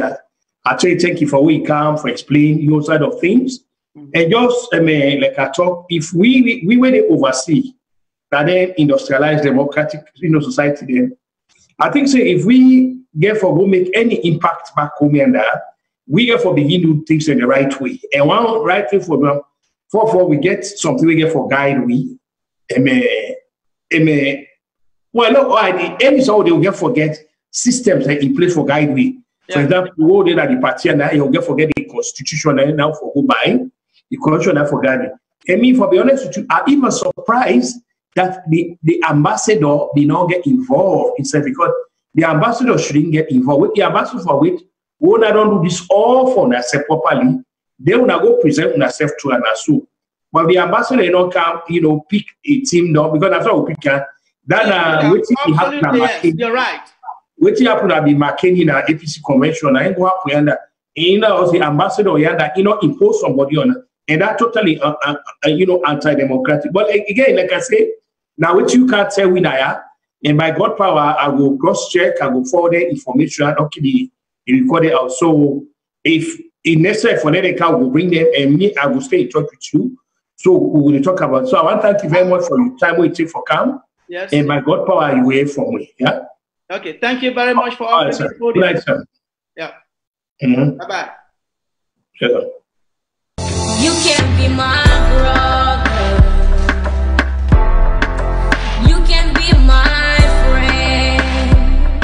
actually thank you for where you come for explaining your side of things. And just like I talk, if we were to oversee that then industrialized democratic society then I think say if we get for go make any impact back home and we get for begin to do things in the right way. And one right way for them, for we get something we get for guide we. Well, no, any so they will get forget systems that in place for guide we. For example, we go there at the party and you'll get forget the constitution and now for go by the constitution and for guiding. I mean, for be honest with you, I'm even surprised that the ambassador did not get involved instead, because the ambassador shouldn't get involved. With the ambassador for which we don't do this all for themselves properly, they will not go present themselves to an assault. But the ambassador you know come, you know, pick a team now, because that's how we pick that you're right. What happened at the McKinney in APC convention, I go up and you know the ambassador that you know impose somebody on, and that totally you know anti-democratic. But again, like I say, now what you can't tell we now, and by God power, I will cross-check, I will forward the information, okay, the recorded out. So if it's necessary for them, I will bring them, and me, I will stay in touch with you. So we will talk about. So I want to thank you very much for your time we take for come. Yes. And by God power, you will hear from me. Yeah. Okay. Thank you very much for all this. Good night, sir. Yeah. Mm-hmm. Bye bye. Sure. You can be my brother. You can be my friend.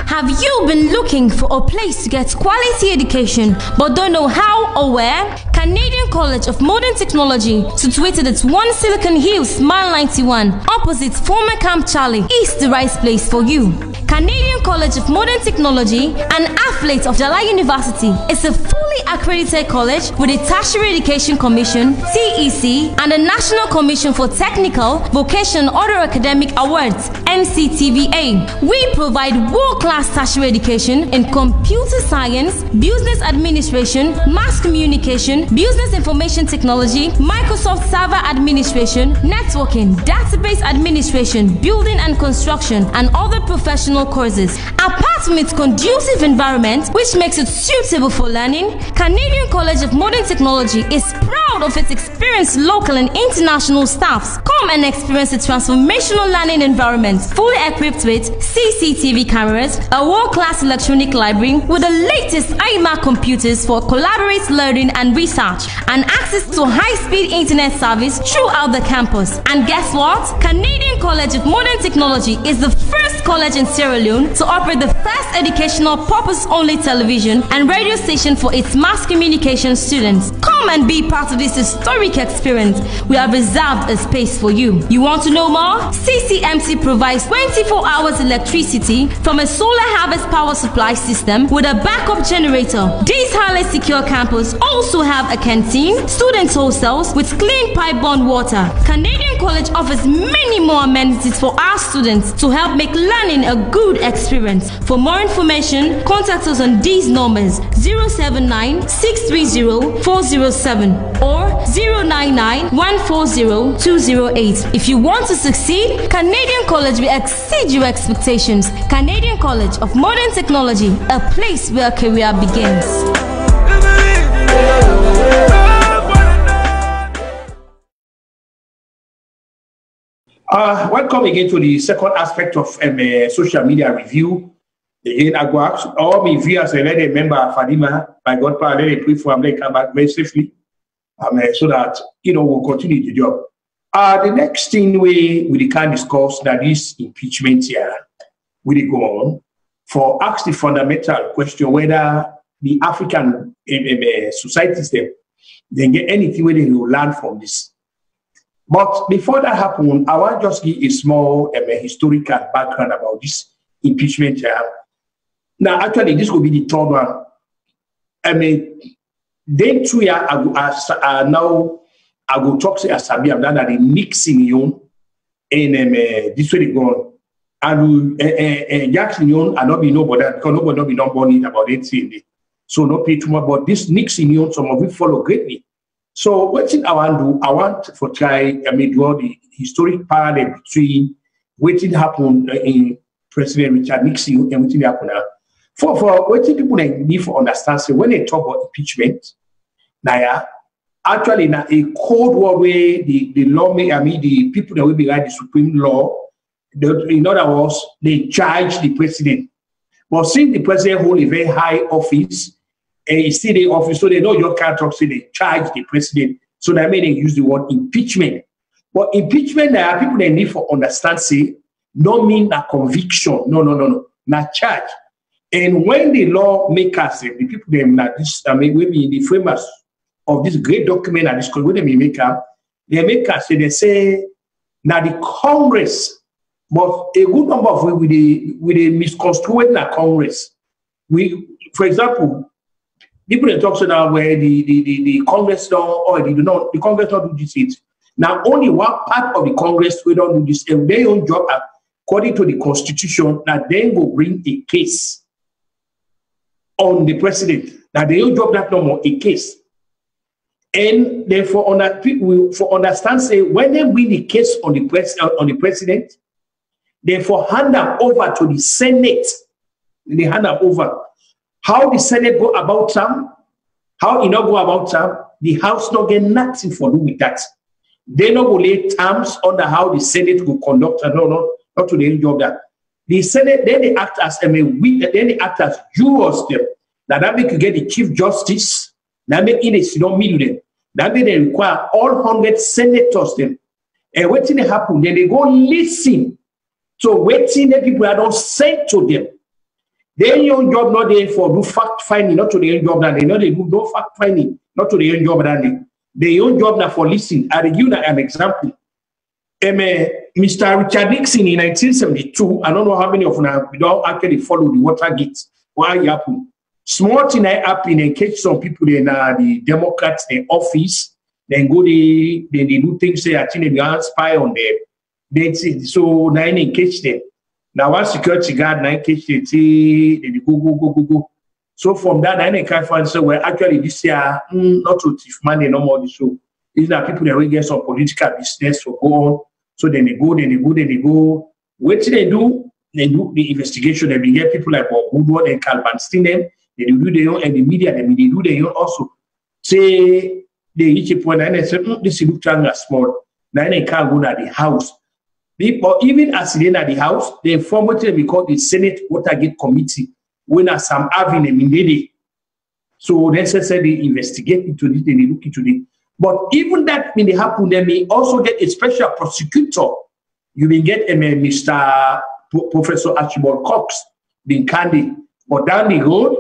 Have you been looking for a place to get quality education but don't know how or where? Canadian College of Modern Technology, situated at 1 Silicon Hills, Mile 91, opposite former Camp Charlie, is the right place for you. Canadian College of Modern Technology, an affiliate of Jala University, is a fully accredited college with a Tertiary Education Commission (TEC) and a National Commission for Technical, Vocational, and Other Academic Awards (NCTVA). We provide world-class tertiary education in computer science, business administration, mass communication, business information technology, Microsoft Server Administration, networking, database administration, building and construction, and other professional courses. Apart from its conducive environment, which makes it suitable for learning, Canadian College of Modern Technology is proud of its experienced local and international staffs. Come and experience a transformational learning environment, fully equipped with CCTV cameras, a world-class electronic library with the latest iMac computers for collaborative learning and research, and access to high-speed internet service throughout the campus. And guess what? Canadian College of Modern Technology is the first college in Sierra Leone to operate the first educational purpose-only television and radio station for its mass communication students. Come and be part of this historic experience. We have reserved a space for you. You want to know more? CCMC provides 24 hours electricity from a solar harvest power supply system with a backup generator. This highly secure campus also have a canteen, student hostels with clean pipe-borne water. Canadian College offers many more amenities for our students to help make learning a good experience. For more information, contact us on these numbers: 079-630-407 or 099-140-208. If you want to succeed, Canadian College will exceed your expectations. Canadian College of Modern Technology, a place where career begins. Welcome again to the second aspect of social media review. Again, I go ask all my viewers and let them remember Fadima, by God power, let them pray for them, they come back very safely, so that we'll continue the job. The next thing we can discuss that is impeachment here. We go on for ask the fundamental question whether the African societies they get anything where they will learn from this. But before that happens, I want to just give a small historical background about this impeachment. Now, actually, this will be the third one. Then 2 years now, I will talk to Asabi, I'm done at the mixing yon, and this way they go on. And Jackson yon, and not be nobody, because nobody not be not born about it. So not pay too much, but this mixing yon, some of it follow greatly. So what thing I want to do, I want to try, draw the historic parallel between what happened in President Richard Nixon and what happened now. For what people need to understand, so when they talk about impeachment, now actually now a code war where the lawmakers, the people that will be behind the Supreme Law, in other words, they charge the president. But since the president hold a very high office, and he still the office, so they know your can't talk, so they charge the president. So that means they use the word impeachment. But impeachment, there are people that need for understand, say, no mean a conviction. No. Not charge. And when the lawmakers, the people them that this, I mean, maybe in the framers of this great document and this when they make up, they say now the Congress, but a good number of with the misconstrued in the Congress. For example, people that talk now where the Congress don't or they do not the Congress don't do this. Now only one part of the Congress we don't do this, and their own job according to the Constitution that then go bring a case on the president. Now they don't job that no more a case. And therefore, on that people for understand say when they win the case on the president, therefore hand them over to the Senate. They hand them over. How the Senate go about them, how he not go about them, the House not get nothing for do with that. They not go lay terms on how the Senate will conduct. No, not to the end of that. The Senate then they act as then they act as jurors them. That make you get the Chief Justice. That make it don't meet them. That make they require all 100 senators them. And waiting they happen, then they go listen. So waiting the people that don't send to them. Their own job not there for do fact finding, not to the own job that they know they do no fact finding, not to the own job that they own job now for listening. I give you an example. Mr. Richard Nixon in 1972, I don't know how many of them we don't actually follow the Watergate. Why it happened? Small thing I happen and catch some people in the Democrats in office, then go they do things say I think they are spy on them. So now they catch them. Now one security guard now catch them, they go. So from that, I can't find so well actually this year not to thief money no more. So these are people that will get some political business to go on. So then they go. What they do the investigation. They get people like Woodward and Carl Van Stinen. They do their own, and the media, they do their own also. Say they reach a point and they say, this is look small. Now they can't go to the House. But even as they at the House, they form what we call the Senate Watergate Committee. When as some having a minute. So necessarily they investigate into this, they look into it. But even that when they happen, they may also get a special prosecutor. You will get Mr. Professor Archibald Cox, being candy. But down the road,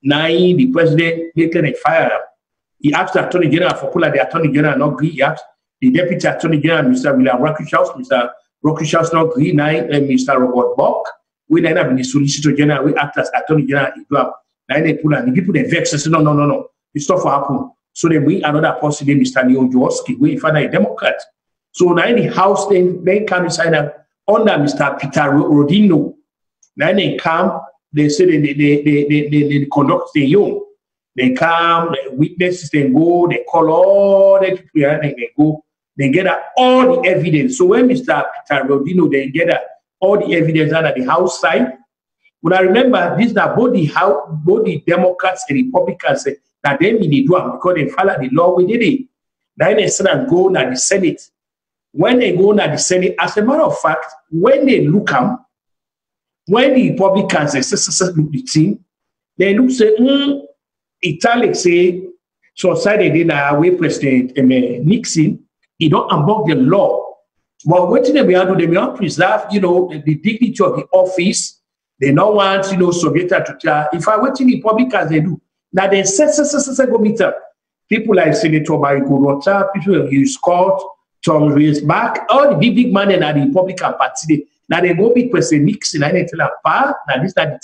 now the president declared a fire. He asked the Attorney General for pull the Attorney General not agree. He asked the Deputy Attorney General, Mr. William Rockehouse, Mr. Rockehouse not agree. Now Mr. Robert Buck, we then have the Solicitor General, we act as Attorney General. Now they pull and the people they vex and say no. This stuff will happen. So they bring another person, Mr. Leone, we find a Democrat. So now in the House, they come inside under Mr. Peter Rodino. Now they come. They say they conduct the young. They come, witnesses, they go, they call all the people and they go, they get all the evidence. So when Mr. Peter Rodino, they get all the evidence out of the House side. When I remember, these are both the Democrats and Republicans that they do them because they follow the law we did it. Then they sit and go to the Senate. When they go to the Senate, as a matter of fact, when they look them, when the Republicans look the team, they look say, Italic say, so side they did away President Nixon, he don't unblock the law. But what they may do, they may not preserve, the dignity of the office. They don't want, Soviet to tell. If I wait in the Republicans, they do. Now they say, go meet up. People like Senator Barry Goodwater, people like Hugh Scott, Tom Reesback, all the big man in the Republican Party. Now they go meet President Nixon and they tell them, now this that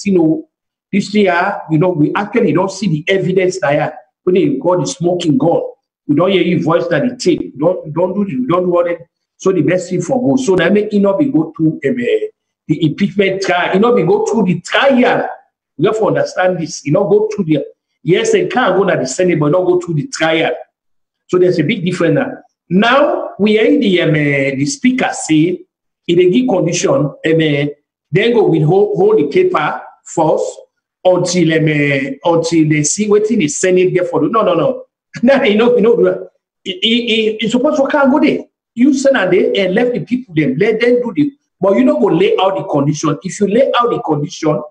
this year, we actually don't see the evidence there. When they call the smoking gun, we don't hear your voice that it take. We don't do this, we don't do what it. So the best thing for go. So that make it not be go to the impeachment trial. It not be go through the trial. We have to understand this. Go through the yes, they can't go to the Senate, but not go through the trial. So there's a big difference now. Now we hear the speaker say in a good condition, then go with hold the paper first until they see what in the Senate get for. No. Now it's supposed to can't go there. You send and left the people them, let them do it. But you don't go lay out the condition. If you lay out the condition,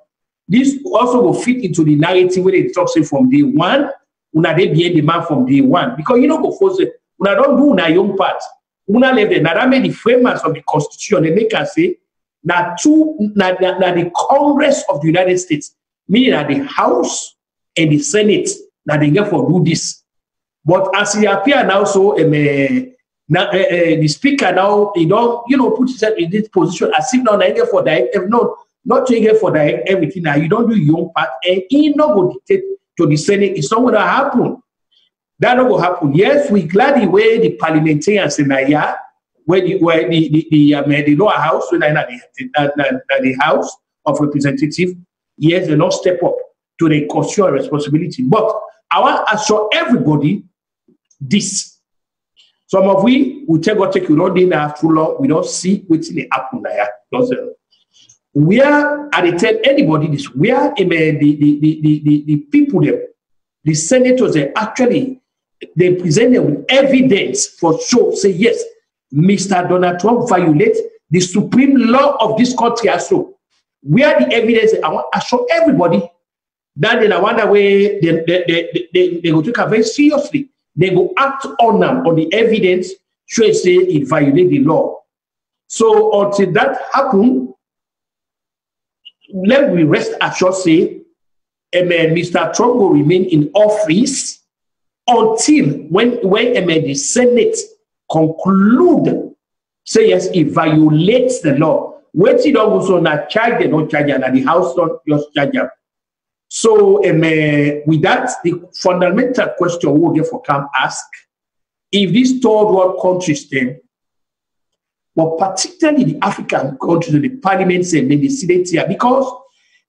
This also will fit into the narrative where they talk say from day one, una they be the man from day one. Because you know, go force it, una don't do una young part. Una live there. Now that made the framers of the Constitution, they make us say, now the Congress of the United States, meaning that the House and the Senate, now they get for do this. But as it appear now, so the speaker now, he don't, put himself in this position as if now they get for direct, not to get for direct everything. Now you don't do your own part, and he not go dictate to the Senate. It's not going to happen. That not going to happen. Yes, we glad the way the parliamentarians in Naya, where the lower house, when the House of Representatives, yes, they not step up to the constitutional responsibility. But I want to assure everybody this. Some of we take you don't have too long, we don't see what's in the happen there. We are at the tell anybody this. We are the people there, the senators there actually they present them with evidence for sure. Say yes, Mr. Donald Trump violates the supreme law of this country. Also, we are the evidence. I want to show everybody that in a wonder way they go take it very seriously. They go act on them on the evidence. Should say it violates the law. So until that happens, let me rest assured say, Mr. Trump will remain in office until when the Senate conclude, say yes, it violates the law. When he don't go so not charge, they don't charge, and the House don't just charge them. So with that, the fundamental question we will get for come ask, if these third world countries then, but particularly the African countries, the parliaments and the Senate here, because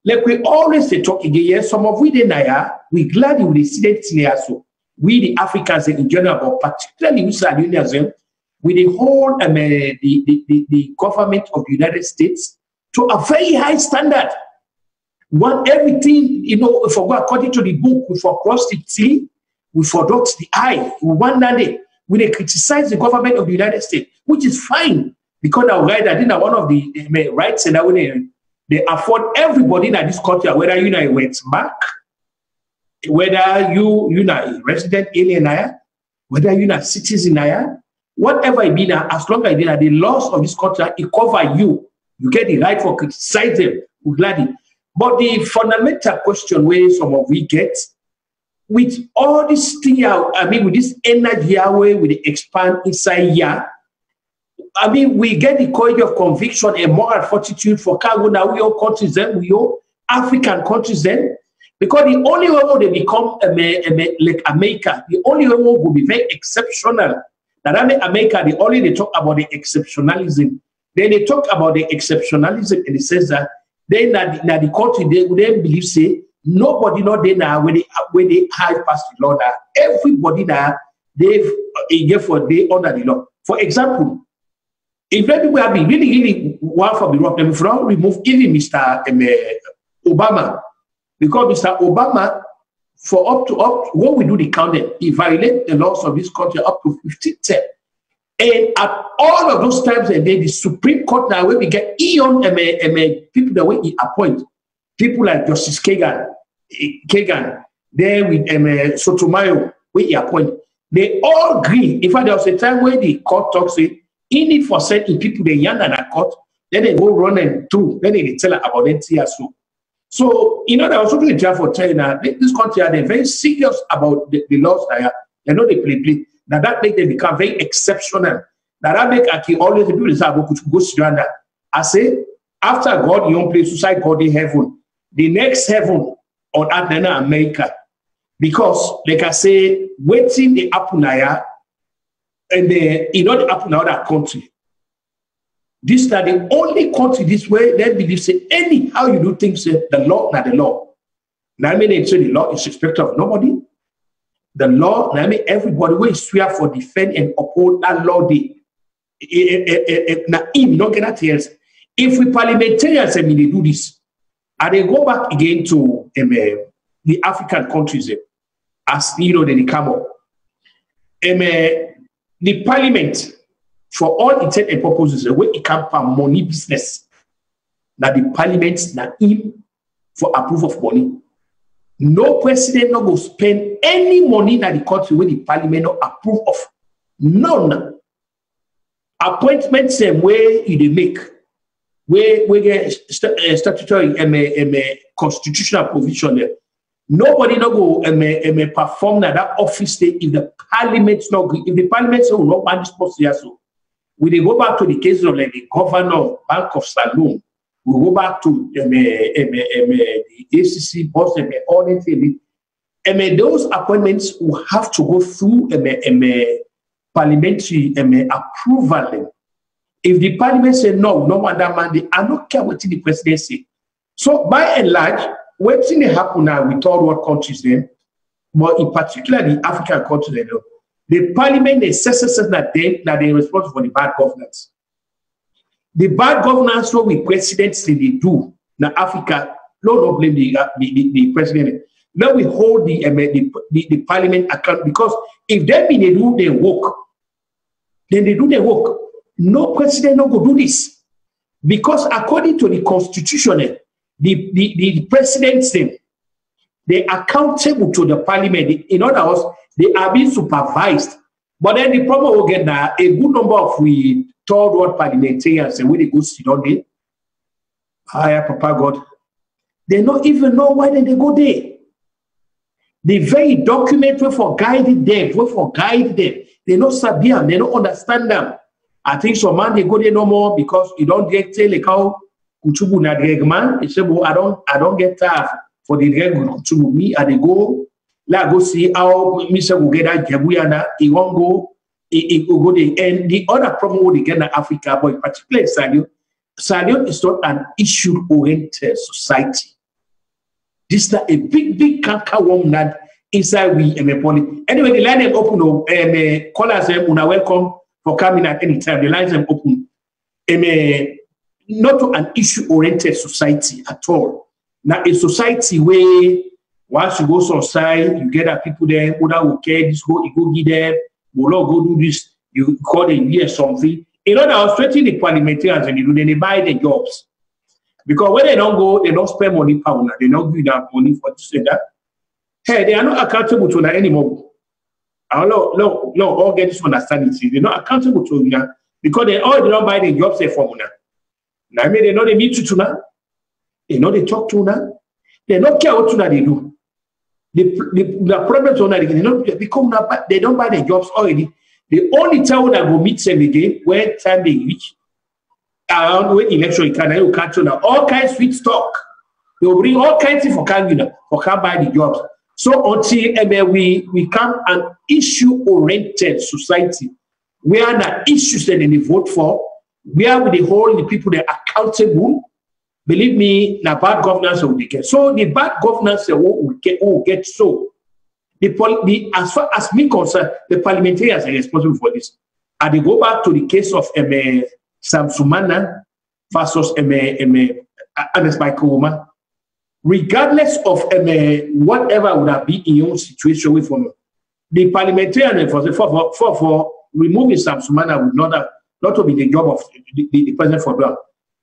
like we always say talk again, yes, some of we we glad with the Senate here, so we the Africans in general, but particularly with the with the whole the government of the United States to a very high standard. Want everything, if we go according to the book, we for cross the T, we for dot the I. We want that day, we they criticize the government of the United States, which is fine. Because now, right, I think that one of the rights and they afford everybody in this country, whether you know went back, whether you know a resident alien, whether you know citizen, whatever it be now, as long as the laws of this country it cover you, you get the right for criticize them. We're glad. But the fundamental question where some of we get with all this thing, with this energy way, with the expand inside here. We get the courage of conviction and moral fortitude for cargo now we all countries then, we all African countries then, because the only way they become like America, the only way will be very exceptional. That America, they talk about the exceptionalism. Then they talk about the exceptionalism in the sense that then that the country they believe say nobody not there now when they high past the law now. Everybody now they've under the law. For example, if people have been really one from the rock, then if we remove even Mr. Obama, because Mr. Obama, for up when we do the counting, he violated the laws of this country up to 15 times. And at all of those times, and then the Supreme Court now, where we get people the way he appoint, people like Justice Kagan, there with Sotomayor, where he appoint, they all agree. In fact, there was a time where the court talks in it for sending people they young and a court, then they go run and through, then they tell about NTSU. So, there was something in for China. This country are very serious about the laws there. They know they play. Now that make them become very exceptional. Now that make always the people say go to I say, after God, you don't play suicide, God in heaven. The next heaven on earth, then America. Because, like I say, waiting the happen here, and the happen in other country. This is the only country this way, they believe say, anyhow you do things, say, the law, not the law. Now I mean, they say the law is respect of nobody. The law, now I mean, everybody will swear for defend and uphold that law. Now, not get that else. If we parliamentarians, they do this, and they go back again to the African countries, as they come up. The parliament, for all intent and purposes, where it comes from money business. Now the parliament, now him for approval of money. No president not go spend any money that the country when the parliament not approve of. None. Appointments same way you make. We get statutory constitutional provision there. Nobody not go perform that office day if the parliament's not if the parliament say will not ban this policy. So we they go back to the case of like the governor of Bank of SALONE. We go back to the ACC boss all the things. Those appointments will have to go through parliamentary approval. If the parliament say no, no one that man, they are not care what the president say. So by and large, what's in the happen now with all what countries then, but in particular the African countries, the parliament they says that they responsible for the bad governance. The bad governance what we presidents they do now Africa, no blame the president. Now we hold the parliament account because if they do their work, then they do their work. No president no go do this because according to the constitution, the presidents they accountable to the parliament. In other words, they are being supervised. But then the problem will get now a good number of we third world parliamentarians and when they go sit on there, higher Papa God, they don't even know why they go there. The very document will for guide them, they don't sabi them, they don't understand them. I think some man they go there no more because you don't get tell like how kutubu na drag man. They say, well, I don't get tough for the drag kutubu me. I they go, la go see how Mr. will get that jabuyana. He won't go. He go there. And the other problem with the Ghana Africa, but in particular SALONE is not an issue-oriented society. This is a big canker worm that inside we poly. Anyway, the line them open. Callers them una welcome. For coming at any time, the lines are open. Not to an issue-oriented society at all. Now, a society where once you go outside, you get that people there, who will care, this go, you go get them, will not go do this, you call them here something. In other words, straighten the parliamentarians and they buy the jobs. Because when they don't go, they don't spend money pound, they don't give that money for this and that. Hey, they are not accountable to that anymore. No, all get this understanding. They're not accountable to you because they don't buy the jobs there for now. Now, I mean, they know they meet you to now. They know they talk to now. They don't care what they do. The problems on that they don't buy the jobs already. The only time that go meet them again when time they reach around when election you can't now all kinds of sweet stock. They will bring all kinds of for can buy the jobs. So until we become an issue-oriented society, where the issues that they vote for, where we hold the people that are accountable, believe me, the bad governance will get. So the bad governance will get so. As far as me concerned, the parliamentarians are responsible for this. And they go back to the case of Sam Sumana versus Ernest Michael Woman. Regardless of whatever would have been in your situation with the parliamentarian for removing Sam Sumana would not to be the job of the president for them.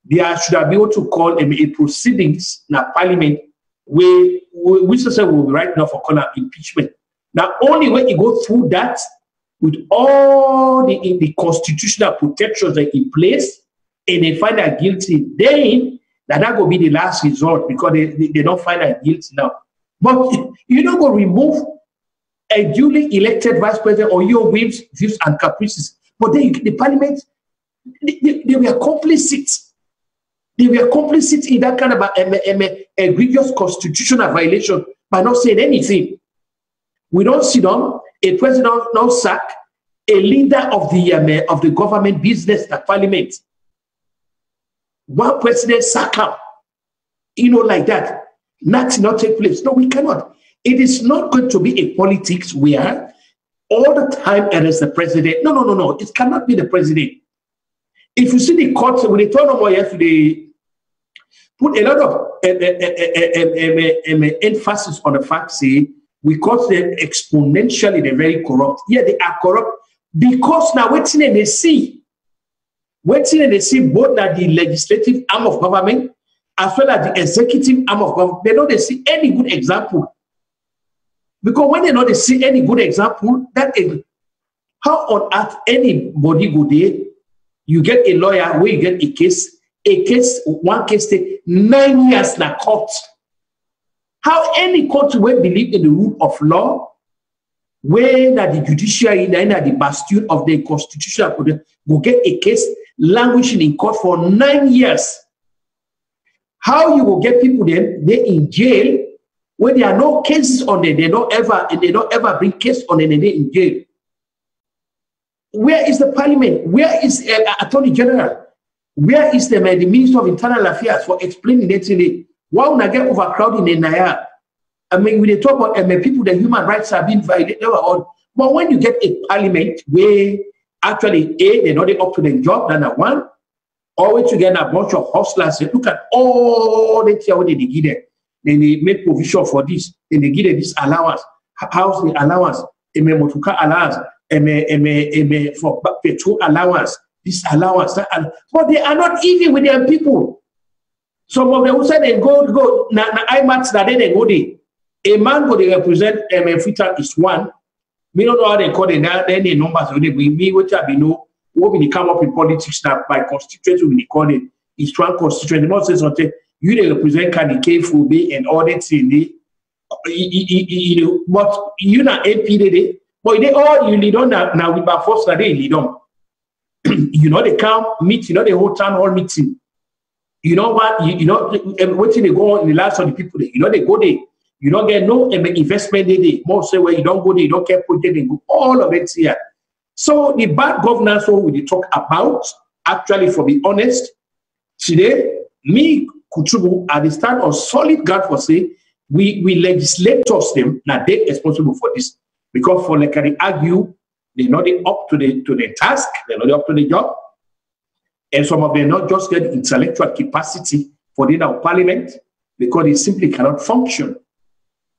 They should have been able to call a proceedings in parliament which will be right now for calling impeachment. Now only when you go through that with all the constitutional protections that are in place and they find that guilty, then that will be the last resort because they don't find that guilty now. But you don't go remove a duly elected vice president or your whims, views, and caprices. But then the parliament, they were complicit. They were complicit in that kind of egregious constitutional violation by not saying anything. We don't see them. A president now sack a leader of the government business at parliament. One president sack up, like that. Nothing not take place. No, we cannot. It is not going to be a politics where all the time it is the president. No. It cannot be the president. If you see the court, when they turn over yesterday, put a lot of emphasis on the fact, say, we call them exponentially, they're very corrupt. Yeah, they are corrupt because now waiting and they see both that the legislative arm of government as well as the executive arm of government, they don't see any good example. Because when they don't see any good example, that is how on earth anybody go there, you get a lawyer where you get one case take 9 years in a court. How any court will believe in the rule of law, where that the judiciary, that the bastion of the constitution, will get a case languishing in court for 9 years. How you will get people then they in jail when there are no cases on them, they don't ever bring case on them, they in jail. Where is the parliament? Where is Attorney General? Where is the Minister of Internal Affairs for explaining it today? Why would I get overcrowding in Naya? I mean, when they talk about people, the human rights are being violated. But when you get a parliament where actually, they're not up to their job, than one, always to get a bunch of hustlers. Look at all the things they give them. Then they make provision for this. Then they give them this allowance, housing allowance, motuka allowance, for petrol allowance, this allowance, that allowance. But they are not even with their people. Some of them who say they go, na IMAX that they go there. A man go they represent Freetown is one. We don't know how they call it now. Then the numbers will be me, which I be know. What we come up in politics now by constituency we call it is one constituency. Not say something you they represent Kanike Fube and all that thing. You know, but you not AP they, but they all you lead on now with by force that they lead on. You know they come meet. You know the whole town hall meeting. You know what? You know what they go on in the lives of the people. You know they go there. You don't get no investment there. Most say where you don't go there, you don't care project, they go all of it here. So the bad governance what we talk about, actually, for be honest, today, me, Kuchubu, at the start of solid ground for say, we legislators them, now they responsible for this. Because for like they argue, they're not up to the task, they're not up to the job. And some of them not just get intellectual capacity for the parliament, because they simply cannot function.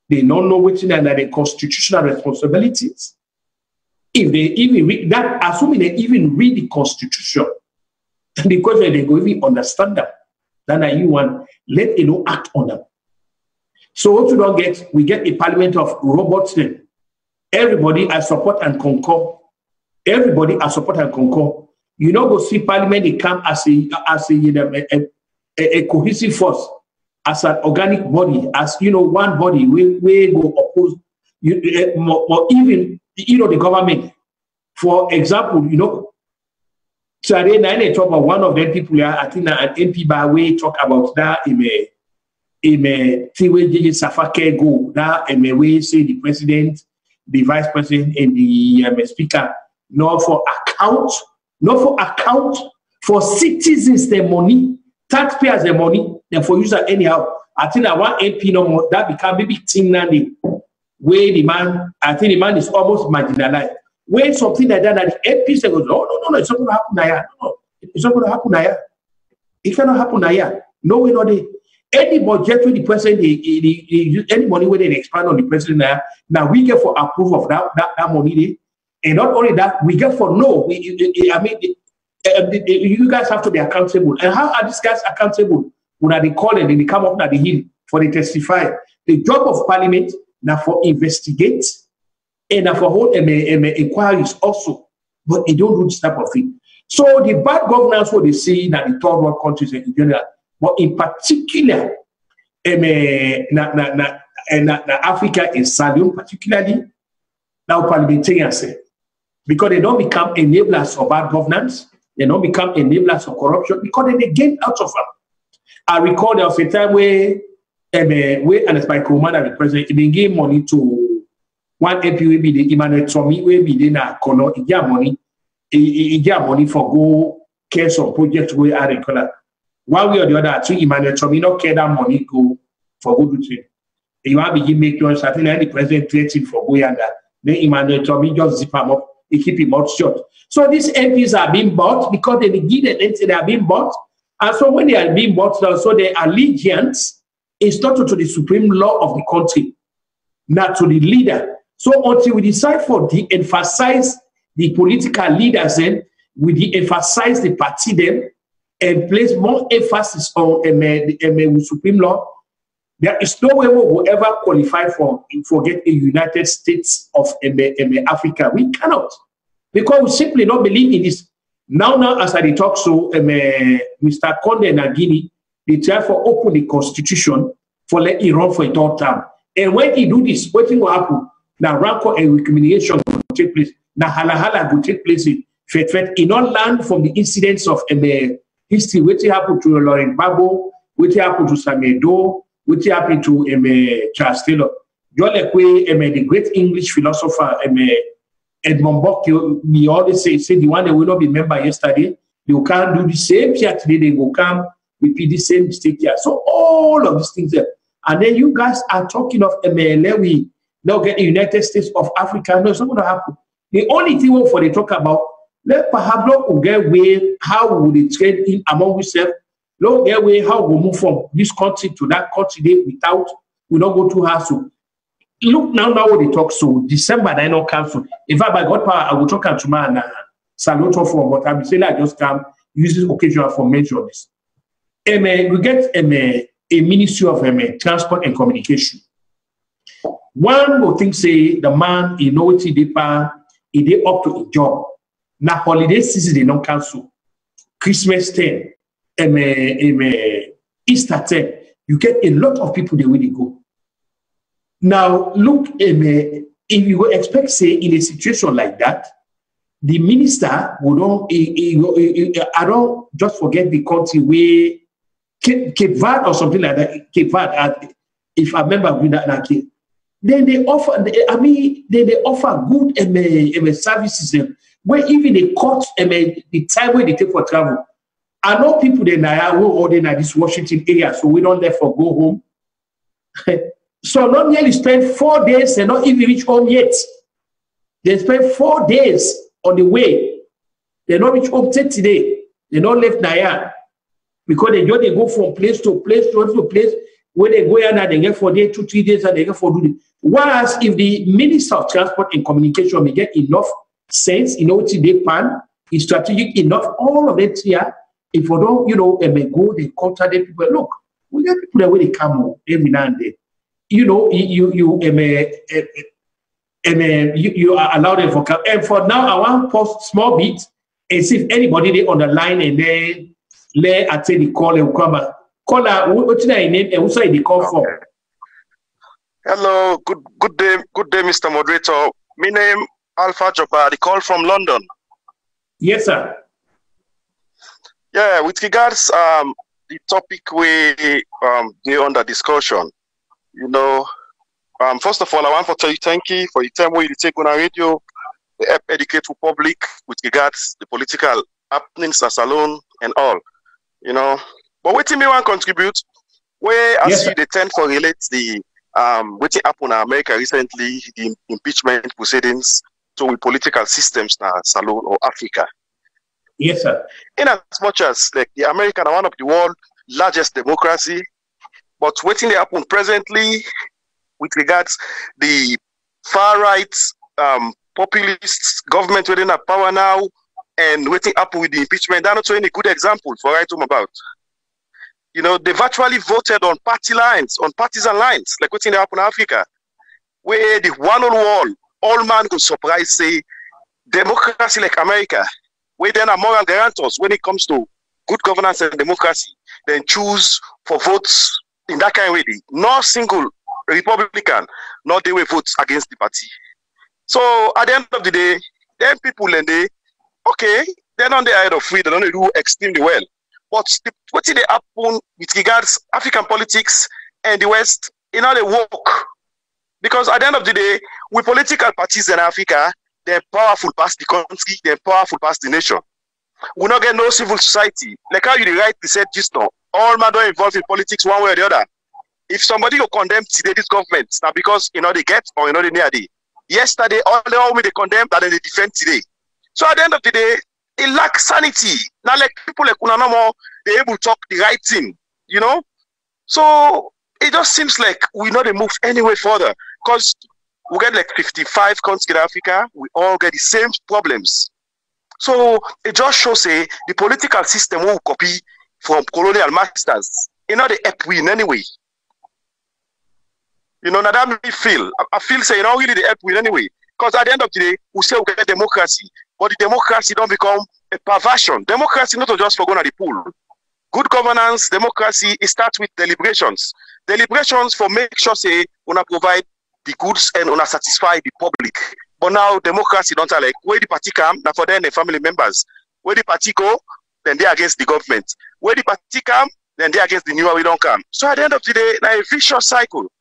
They don't know which are the constitutional responsibilities. If they even read that, assuming they even read the constitution, the question they go even understand them, then you want let alone act on them. So what you don't get, we get a parliament of robots then. Everybody I support and concur. Everybody I support and concur. You know, go see parliament, they come as a cohesive force. As an organic body, as you know, one body, we go oppose you, or even you know the government. For example, you know, today I talk about one of them people here. I think an MP by way talk about that in a Tiwe Safake go that in a way say the president, the vice president, and the speaker, not for account for citizens their money. Taxpayers the money, then for user anyhow. I think that one AP no more that become maybe team nanny. Where the man, I think the man is almost marginalized. When something like that, the AP say goes, no, it's not going to happen now. No, it's not going to happen now. It cannot happen now. No way, not they. Any budget with the president, any money where they expand on the president now we get for approval of that money there. And not only that, we get for no. You guys have to be accountable. And how are these guys accountable? When they call and they come up at the hill for the testify. The job of parliament now for investigate and now for hold inquiries also. But they don't do this type of thing. So the bad governance what they see in the third world countries in general, but in particular Africa and SALONE particularly, now parliamentarians say, because they don't become enablers of bad governance. They don't become enablers of corruption because they gain out of them. I recall there was a time where an Spike man the president they gave money to one AP will be the Emmanuel Tommy will be the na color he get money for go care some projects where I recall. One way or the other, actually Emmanuel Tommy not care that money go for go to train. You want to begin make noise, I think the president threatened for go and that. Then Emmanuel Tommy just zip him up, he keep him out short. So these MPs are being bought because they give it and they are being bought. And so when they are being bought, so their allegiance is not to the supreme law of the country, not to the leader. So until we decide for de-emphasize the political leaders, then we de-emphasize the party then, and place more emphasis on with supreme law, there is no way we will ever qualify for get a United States of Africa. We cannot, because we simply don't believe in this. Now, as I talk, so Mr. Conde Nagini, they try for open the constitution for let Iran for a third term. And when he do this, what will happen? Now, rancor and recrimination will take place. Now, halahala will take place in not land from the incidents of history. What happened to Laurent Gbagbo? What happened to Samuel Doe? What happened to Charles Taylor? Just like the great English philosopher Edmund Burke, we always say the one that will not be member yesterday, they can't do the same here today, they will come repeat the same mistake here. So all of these things there. And then you guys are talking of MLA, we now get the United States of Africa. No, it's not going to happen. The only thing for they talk about, let perhaps not get way how will they trade in among themselves, not get way how we move from this country to that country without we don't go too hassle. Look now what they talk so December I not cancel. In fact, by God power, I will talk to man SALONE for, but I'm saying I just come use this occasion for mention this. We get a Ministry of Transport and Communication. One will think say the man he know what he did up to a job. Now holiday season they don't cancel. Christmas 10, Easter 10, you get a lot of people there where they go. Now look, if you go expect say in a situation like that, the minister would don't. I don't just forget the country where Cape Verde or something like that. Cape Verde, if I remember with that, then they offer. They offer good services where even they cut the time where they take for travel. I know people they now who order in this Washington area, so we don't therefore go home. So not nearly spend 4 days and not even reach home yet. They spend 4 days on the way. They not reach home today. They not left Naya because they go from place to place to place. When they go and they get 4 days, 2-3 days, and they get 4 days. Whereas if the Minister of Transport and Communication may get enough sense, what they plan, is strategic enough, all of it here. If we don't, may go, they contact the people. Look, we get people that way they come every now and then. You are allowed them for come. And for now, I want to pause small bit and see if anybody they on the line and then let I take the call and come back. Caller, what's your name and who's the call from? Hello, good day, Mr. Moderator. My name Alpha Jopa. The call from London. Yes, sir. Yeah, with regards the topic we they under discussion. First of all, I want to tell you thank you for the time where you take on our radio, the help educate the public with regards the political happenings at SALONE and all. But what me want to contribute, where I see the tend for relate the what happened in America recently, the impeachment proceedings to the political systems now SALONE or Africa. Yes, sir. In as much as like the American are one of the world's largest democracy, but waiting they happen presently with regards the far right populist government within a power now and waiting happen with the impeachment. They're not showing a good example for right about. They virtually voted on party lines, on partisan lines, like what's in happen in Africa, where the one on wall, all man go surprise say democracy like America, where then are moral guarantors when it comes to good governance and democracy, then choose for votes in that kind of way. No single Republican, not they will vote against the party. So at the end of the day, then people and they're on the side of free, they don't do extremely well. But what did they happen with regards African politics and the West, they work. Because at the end of the day, with political parties in Africa, they're powerful past the country, they're powerful past the nation. We not get no civil society. Like how you rightly said just now, all men don't involved in politics one way or the other. If somebody will condemn today this government, now because they get or they near the yesterday, all they condemn that they defend today. So at the end of the day, it lacks sanity. Now like people like Unanomo, they're able to talk the right thing, So it just seems like we not move anywhere further. Because we get like 55 countries in Africa, we all get the same problems. So it just shows the political system will copy from colonial masters. You know, they help win anyway. You know, now that me feel. I feel say, you know, really they help win anyway. Because at the end of the day, we say we get democracy, but the democracy don't become a perversion. Democracy not just for going to the pool. Good governance, democracy, it starts with deliberations. Deliberations for make sure say wanna provide the goods and wanna satisfy the public. But now democracy don't like where the party come, now for them the family members. Where the party go, then they're against the government. Where the party come, then they're against the new one we don't come. So at the end of the day, now a vicious cycle.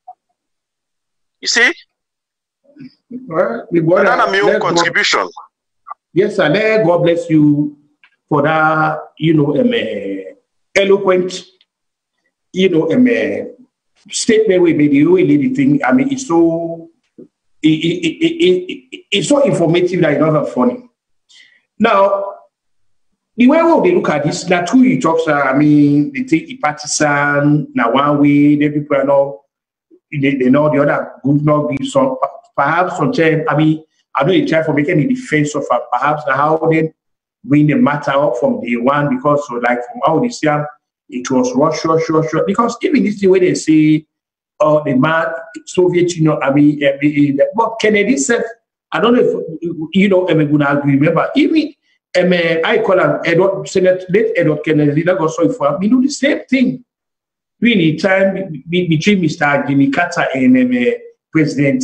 You see? Well, that's my own contribution. Yes, sir. God bless you for that, you know, eloquent, you know, statement we made. You really the thing. I mean, it's so it's so informative that it's not funny. Now, the way they look at this, now two you talk, I mean, they take the partisan, now one way, the people know, they know the other good not be some. Perhaps sometimes, I mean, I know you try for making a defense of perhaps how they win the matter up from day one because, so like from how they say it was Russia. Because even this the way they say, oh, the man Soviet Union, I mean, but Kennedy said, I don't know if you know, I'm gonna agree. Remember, even I call him Edward Senate, late Edward Kennedy, that got sorry for him. We do the same thing. Really, time between Mr. Jimmy Carter and President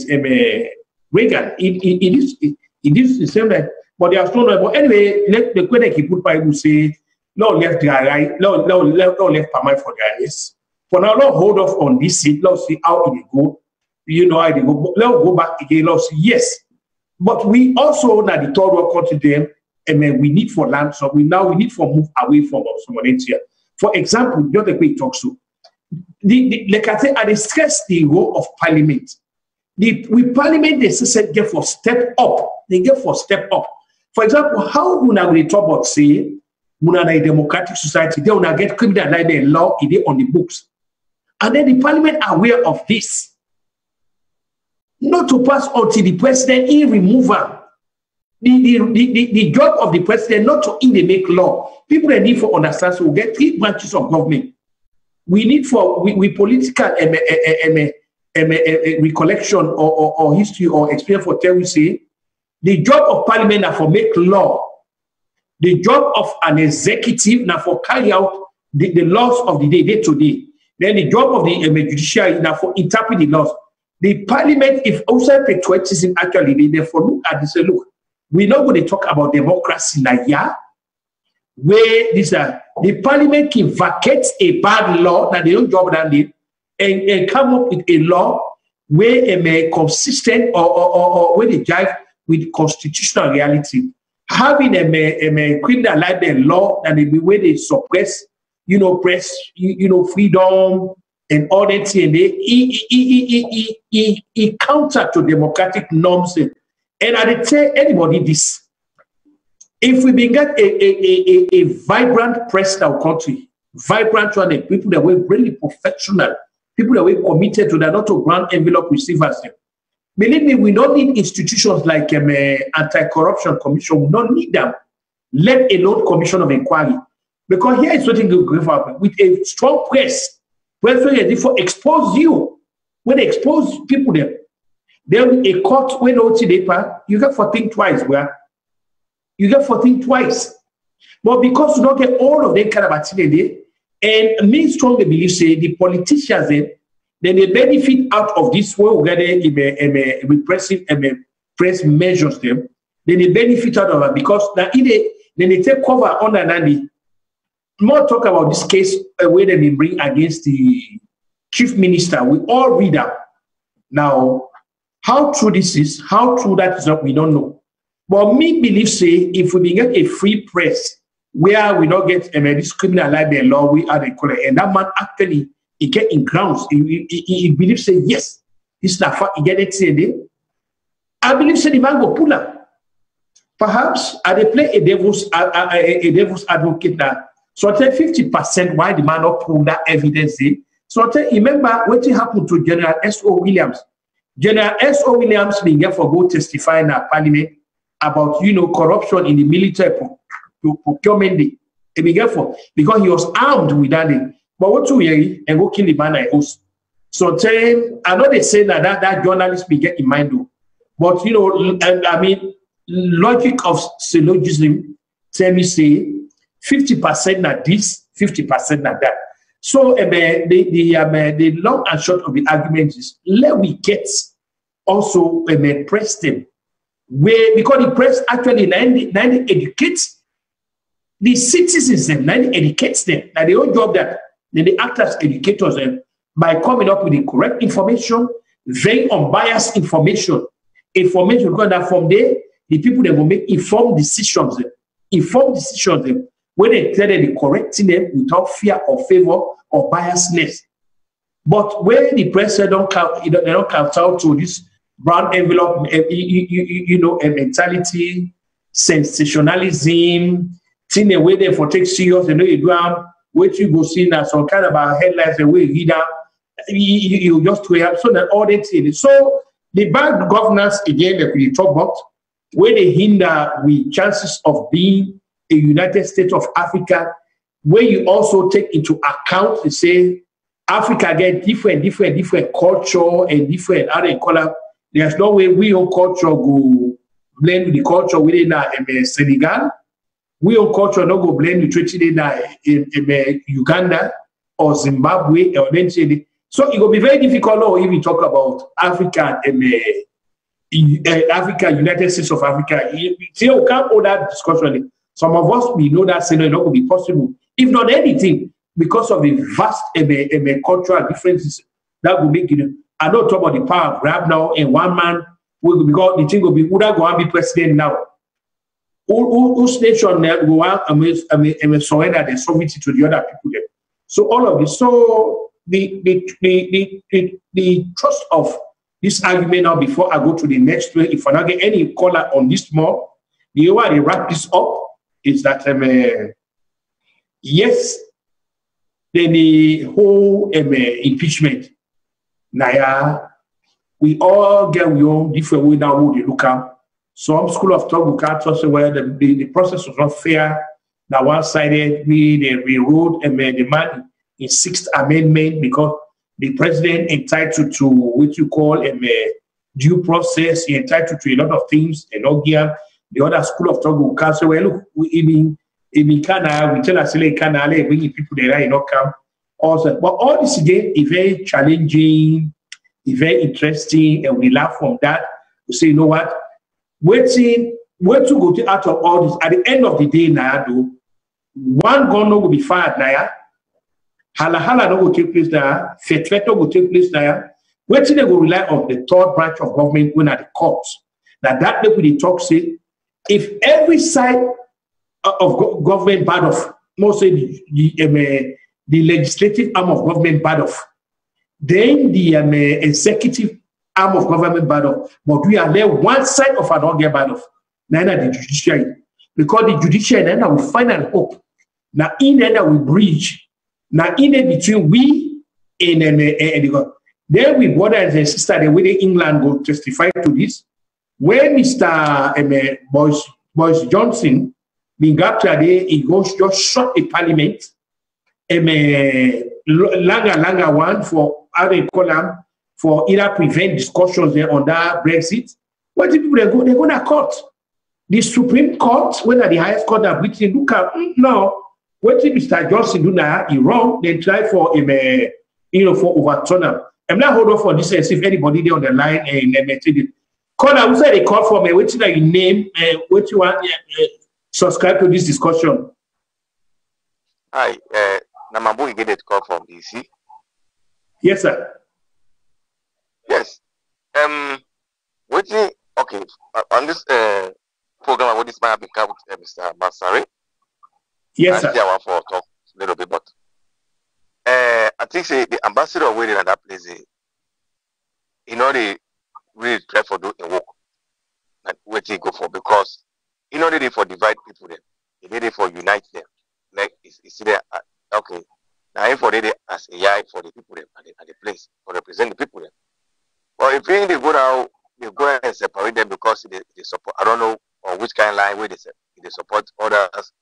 Reagan, it is the same that, but they are still not. But anyway, let the question he put by will say, no left right, no left permanent for guys. For now, let's hold off on this seat. Let's see how it go. You know how they go. Let's go back again. Let's see. Yes, but we also now the third world country them, and we need for land. So we need for move away from sovereignty. For example, just a quick talk so. Like I say, I stress the role of Parliament. With Parliament, they said get for step up. They get for step up. For example, how we now talk about say we are a democratic society, they will get criminal like the law it is on the books, and then the Parliament are aware of this. Not to pass until the president in removal. The job of the president not to in the make law. People that need for understand so we get 3 branches of government. We need for we political recollection or history or experience for tell we say the job of Parliament now for make law. The job of an executive now for carry out the laws of the day to day. Then the job of the judiciary now for interpret the laws. The Parliament, if outside patriotism actually they therefore look at this. Look, we're not going to talk about democracy now, yeah. Where this the Parliament can vacate a bad law that they don't job than it and come up with a law where a consistent or where they jive with constitutional reality. Having a criminal like the law and the way they suppress, you know, press, you know, freedom and all that thing, they counter to democratic norms. And I tell anybody this. If we get a vibrant press in our country, vibrant one, people that were really professional, people that were committed to that, not to grant envelope receivers. Believe me, we don't need institutions like anti-corruption commission. We don't need them. Let alone commission of inquiry. Because here is something to go for with a strong press ready for expose you. When they expose people there, then a court when you get 14 twice, where you get 14 twice. But because you don't get all of them kind of activity, and me strongly believe say the politicians then they benefit out of this way we get repressive press measures them. Then they benefit out of it because then they take cover on another. More talk about this case where they bring against the chief minister. We all read that. Now, how true this is, how true that is, we don't know. But me believe say if we get a free press where we don't get this criminal libel law, we are the correct, and that man actually he get in grounds. He believes say yes, this is not fact. He get it say I believe say the man go pull up. Perhaps I they play a devil's advocate now. So I tell 50% why the man not pull that evidence in. So I tell remember what happened to General S.O. Williams. General S.O. Williams being here for go testify in our parliament. about, corruption in the military procurement. They be careful because he was armed with that. But what to hear and go kill the man I host. So I know they say that journalist be get in mind though. But and I mean, logic of syllogism tell me say 50% not this, 50% not that. So the long and short of the argument is let we get also press them where because the press actually educates the citizens them, educates them. That the whole job that they act as educators by coming up with the correct information, very unbiased information because that from there the people that will make informed decisions when they tell them the correcting them without fear or favor or biasness. But when the press don't count, they don't count out to this brown envelope, mentality, sensationalism, thing the way they for take serious, you do what you go see now, some kind of headlines the way you read out, you just to have so that all that things. So the bad governance again that we talk about, where they hinder with chances of being a United States of Africa, where you also take into account to say Africa get different culture and different other color. There's no way we own culture go blend with the culture within Senegal. We own culture not go blend with in Uganda or Zimbabwe or anything. So it will be very difficult if we talk about Africa and Africa, United States of Africa. You can't hold that discussion. Some of us, we know that scenario not going to be possible. If not anything, because of the vast cultural differences that will make it. I don't talk about the power grab now, and one man will because the thing will be who that go and be president now. Whose nation go out and surrender the sovereignty to the other people there. So all of this. So the trust of this argument now before I go to the next way, if I not get any color on this more, the way I wrap this up is that yes, then the whole impeachment. Now, we all get we own different way now how they look at. Some school of thought look at us where the process was not fair. Now one-sided, they rewrote the man in 6th Amendment because the president entitled to what you call due process, he entitled to a lot of things, and not give the other school of thought will cancel. Well, look, we tell us bring people there, not come. Also, but all this again is very challenging, is very interesting, and we laugh from that. We say, you know what? Where to go out of all this? At the end of the day, now, though, one gun will be fired now. Hala no will take place now. Fetfeto will take place now. Where they will rely on the third branch of government when at the courts. That people they talk say, if every side of government bad off, mostly the legislative arm of government bad off, then the executive arm of government bad off, but we are there one side of an organ bad off, neither the judiciary, because the judiciary then will find an hope. Now in there we bridge. Now in there between we and the then we brothers and sisters the way England go testify to this. When Mr. Boris Johnson being up today, he goes just shut a parliament. Longer one for how they call them for either prevent discussions there on that Brexit. What do people they go to court? The Supreme Court, when at the highest court of Britain, look at now. What did Mr. Johnson do now? He wrong. They try for for overturn them. I'm not hold on for this as if anybody there on the line and call. I would say they call for me. What should I name? What you want? Subscribe to this discussion. Hi. Namambu, you get it call from DC? Yes, sir. Yes. Okay, on this program, what this might have been covered with Mr. Massari. Yes, sir. I want to talk a little bit, but I think the ambassador waiting at that place, they really try for doing work. And what they go for, because they did for divide people them. They did it for unite them. Like it's there. Okay, now for they as AI for the people them at the place for represent the people them. Well, if they go now, they go and separate them because they support. I don't know or which kind of line where they support others.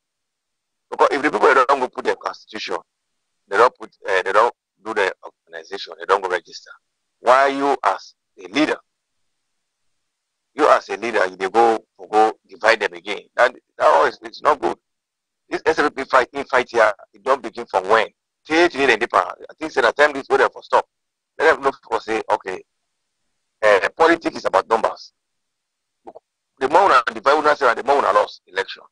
Because if the people don't go put their constitution, they don't do the organization, they don't go register. Why you as a leader? You as a leader, they go divide them again. That always it's not good. This SLP fight here, it don't begin from when. I think the time this whatever for stop. Let them look for say, okay, politics is about numbers. The more we divide, the more we lost election.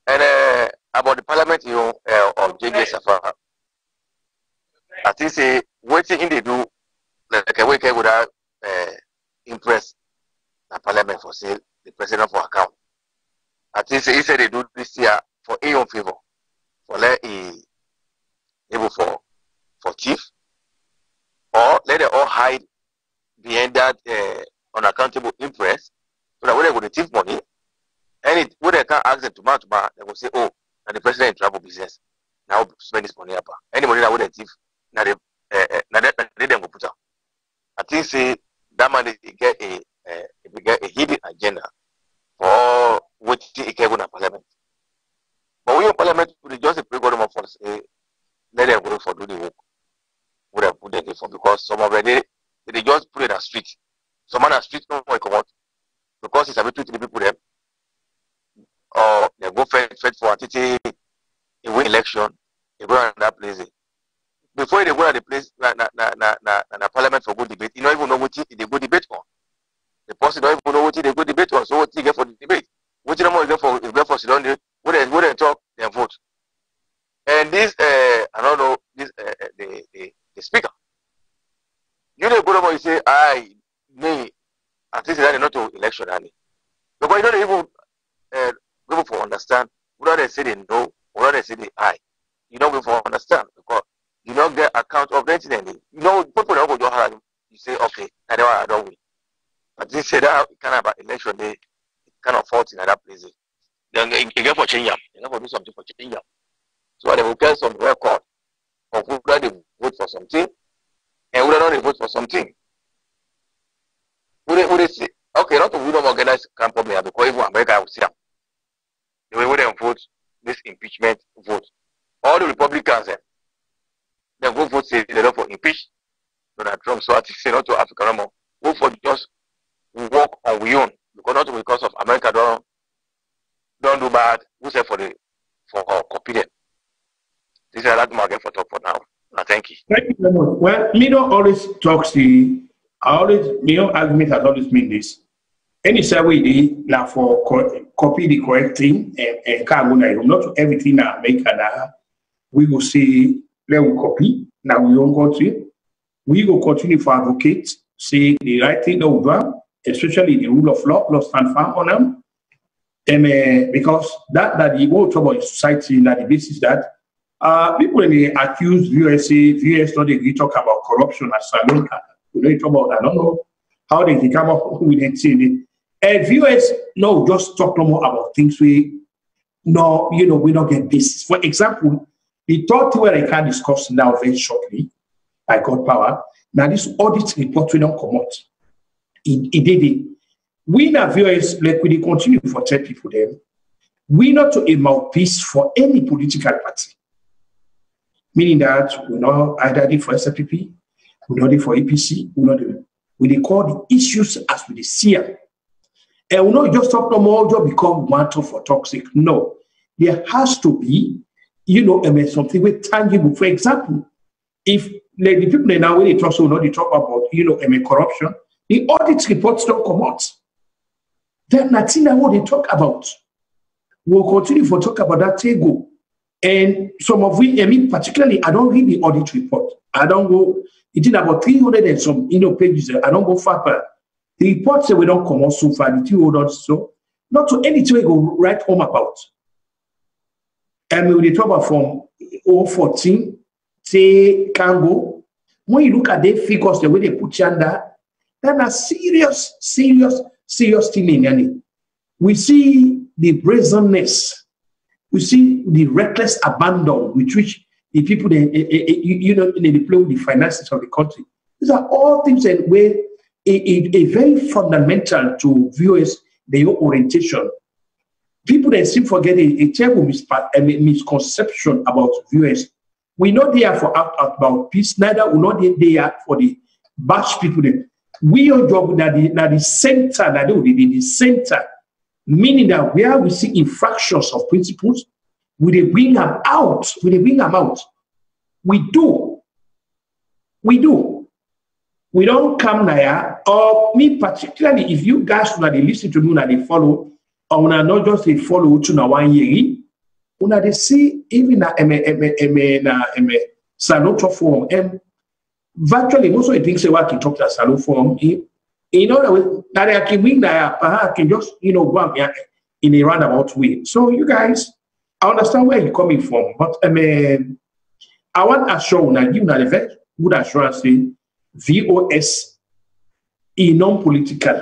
And about the parliament, of JJ Safari, I think say what thing they do, like a week without impress the parliament for say the president for account. I think say he said they do this year for a own favor, for let able for thief, or let them all hide behind that unaccountable interest, so that when they go to thief money, and when they can't ask them to match, they will say, oh, and the president in travel business now spend this money up. Anybody that would thief, now they don't go put up. I think say that man they get a hidden agenda for what he can go to parliament. But we in parliament we just pray God for say let them go for do the work. Would have put them for because some of them they just put it in the street. Some man in the street no more come out because it's a bit to the people them. Or they go fight for a win election, they go to that place. Before they go to the place, na parliament for good debate, you don't even know what they go debate on. The person don't even know what they go debate on, so what they get for the debate. What you know for SALONE, what they talk, they vote. And this, I don't know, this the speaker. You don't go to say, me, at least that is not to election, because you don't even go for understand whether they say they know or whether they say they you don't go for understand because you don't get account of the incident. You know, people don't go to Holland. You say, okay, I don't win. But they say that kind of election, they kind of fault in other places. Then you get for change them. You get for do something for change them. So they will get some record of whether they vote for something and whether they vote for something. Would they say, okay, not to we don't organize camp for me because even America will sit down. The way they vote this impeachment vote. All the Republicans they go vote say they don't for impeach Donald Trump. So I think say not to Africa no more. Vote for just work on we own. Because of America don't do bad. We say for copy them. This is a lot more again for talk for now. Thank you. Thank you very much. Well, me don't always talk argument has always been this. Any survey now for copy the correct thing and not everything that America we will say let we copy now we don't country. We will continue to advocate, say the right thing that we do, especially the rule of law stand firm on them. And because that the whole trouble in society that the basis that people they accuse VS not they talk about corruption as SALONE. We don't talk about I don't know how they can come up with it. And viewers no just talk no more about things we don't get this. For example, the third thing where I can discuss now very shortly, I got power. Now this audit report we don't come out. It did it. We now viewers like we continue for 10 people then. We not to a mouthpiece for any political party. Meaning that we not either did for SLPP, we not did for APC, we call the issues as we see them. And we not just talk no more, just become matter for toxic. No, there has to be, something with tangible. For example, if like the people now when they talk they talk about corruption, the audit reports don't come out. Then nothing what they talk about. We'll continue to talk about that go. And some of we, particularly, I don't read the audit report. I don't go. It is about 300 and some pages. I don't go far. The reports that we don't come out so far. The 200 so not to anything we go right home about. And we talk about from 014, say can go. When you look at the figures, the way they put you under, then a serious thing in any. We see the brazenness. We see the reckless abandon with which the people they play with the finances of the country. These are all things that were a very fundamental to viewers their orientation. People that seem forget a terrible misconception about viewers. We're not there for about peace, neither we're not there for the bash people. We are job that the center, the center, meaning that where we see infractions of principles, we bring them out. We do. We don't come there, or me particularly, if you guys they listen to me and they follow, or not just they follow to na 1 year, they see even na SALONE forum, virtually most of the things they work in talk to SALONE forum, in other words, that I can win that I can just go in a roundabout way. So you guys, I understand where you're coming from, but I want to show now, give a very good assurance, VOS is non-political.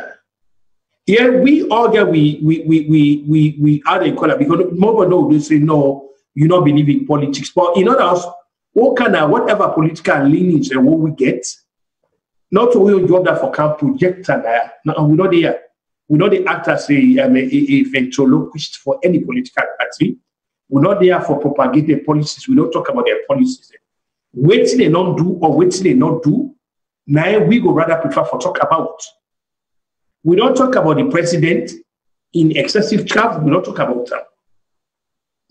Here we all get we are the color because nobody know they say no, you not believe in politics. But in other words, what kind of whatever political leanings and what we get, not to we job that for can project and we not there. We not the act as a ventriloquist for any political party. We're not there for propagating policies. We don't talk about their policies. Waiting they not do or waiting they not do. Now we go rather prefer for talk about. We don't talk about the president in excessive travel. We don't talk about that.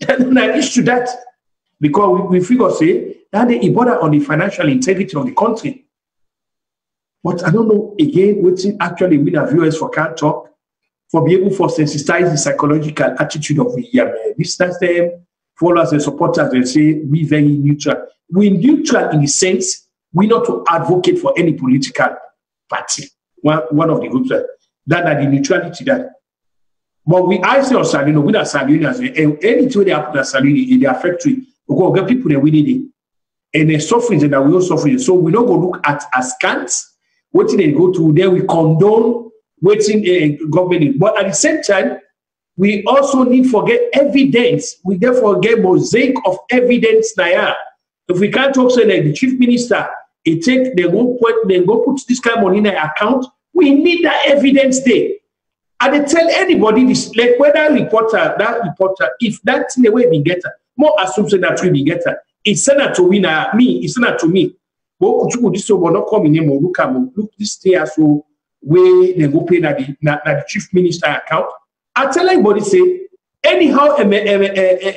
And I issue that because we figure say that they border on the financial integrity of the country. But I don't know again what's actually we have viewers for can't talk for be able to sensitize the psychological attitude of the listeners them, followers and supporters and say we very neutral. We neutral in the sense we not to advocate for any political party. One of the groups that are the neutrality that. But I say on SALONE, we are SALONE as anything they happen at SALONE in their factory, we go get people that we need it. And they're suffering and we are suffering. So we don't go look at askance, waiting they go to there, we condone waiting government. But at the same time, we also need to get evidence. We therefore get mosaic of evidence now. If we can't talk say like the chief minister, they go put this kind of money in their account. We need that evidence there. And they tell anybody this, like whether that reporter, if that's the way we get her, more assumption that we be get her. It's not to win me, it's not to me. This so not coming in look this there so where they go pay the chief minister account. I tell everybody say, anyhow,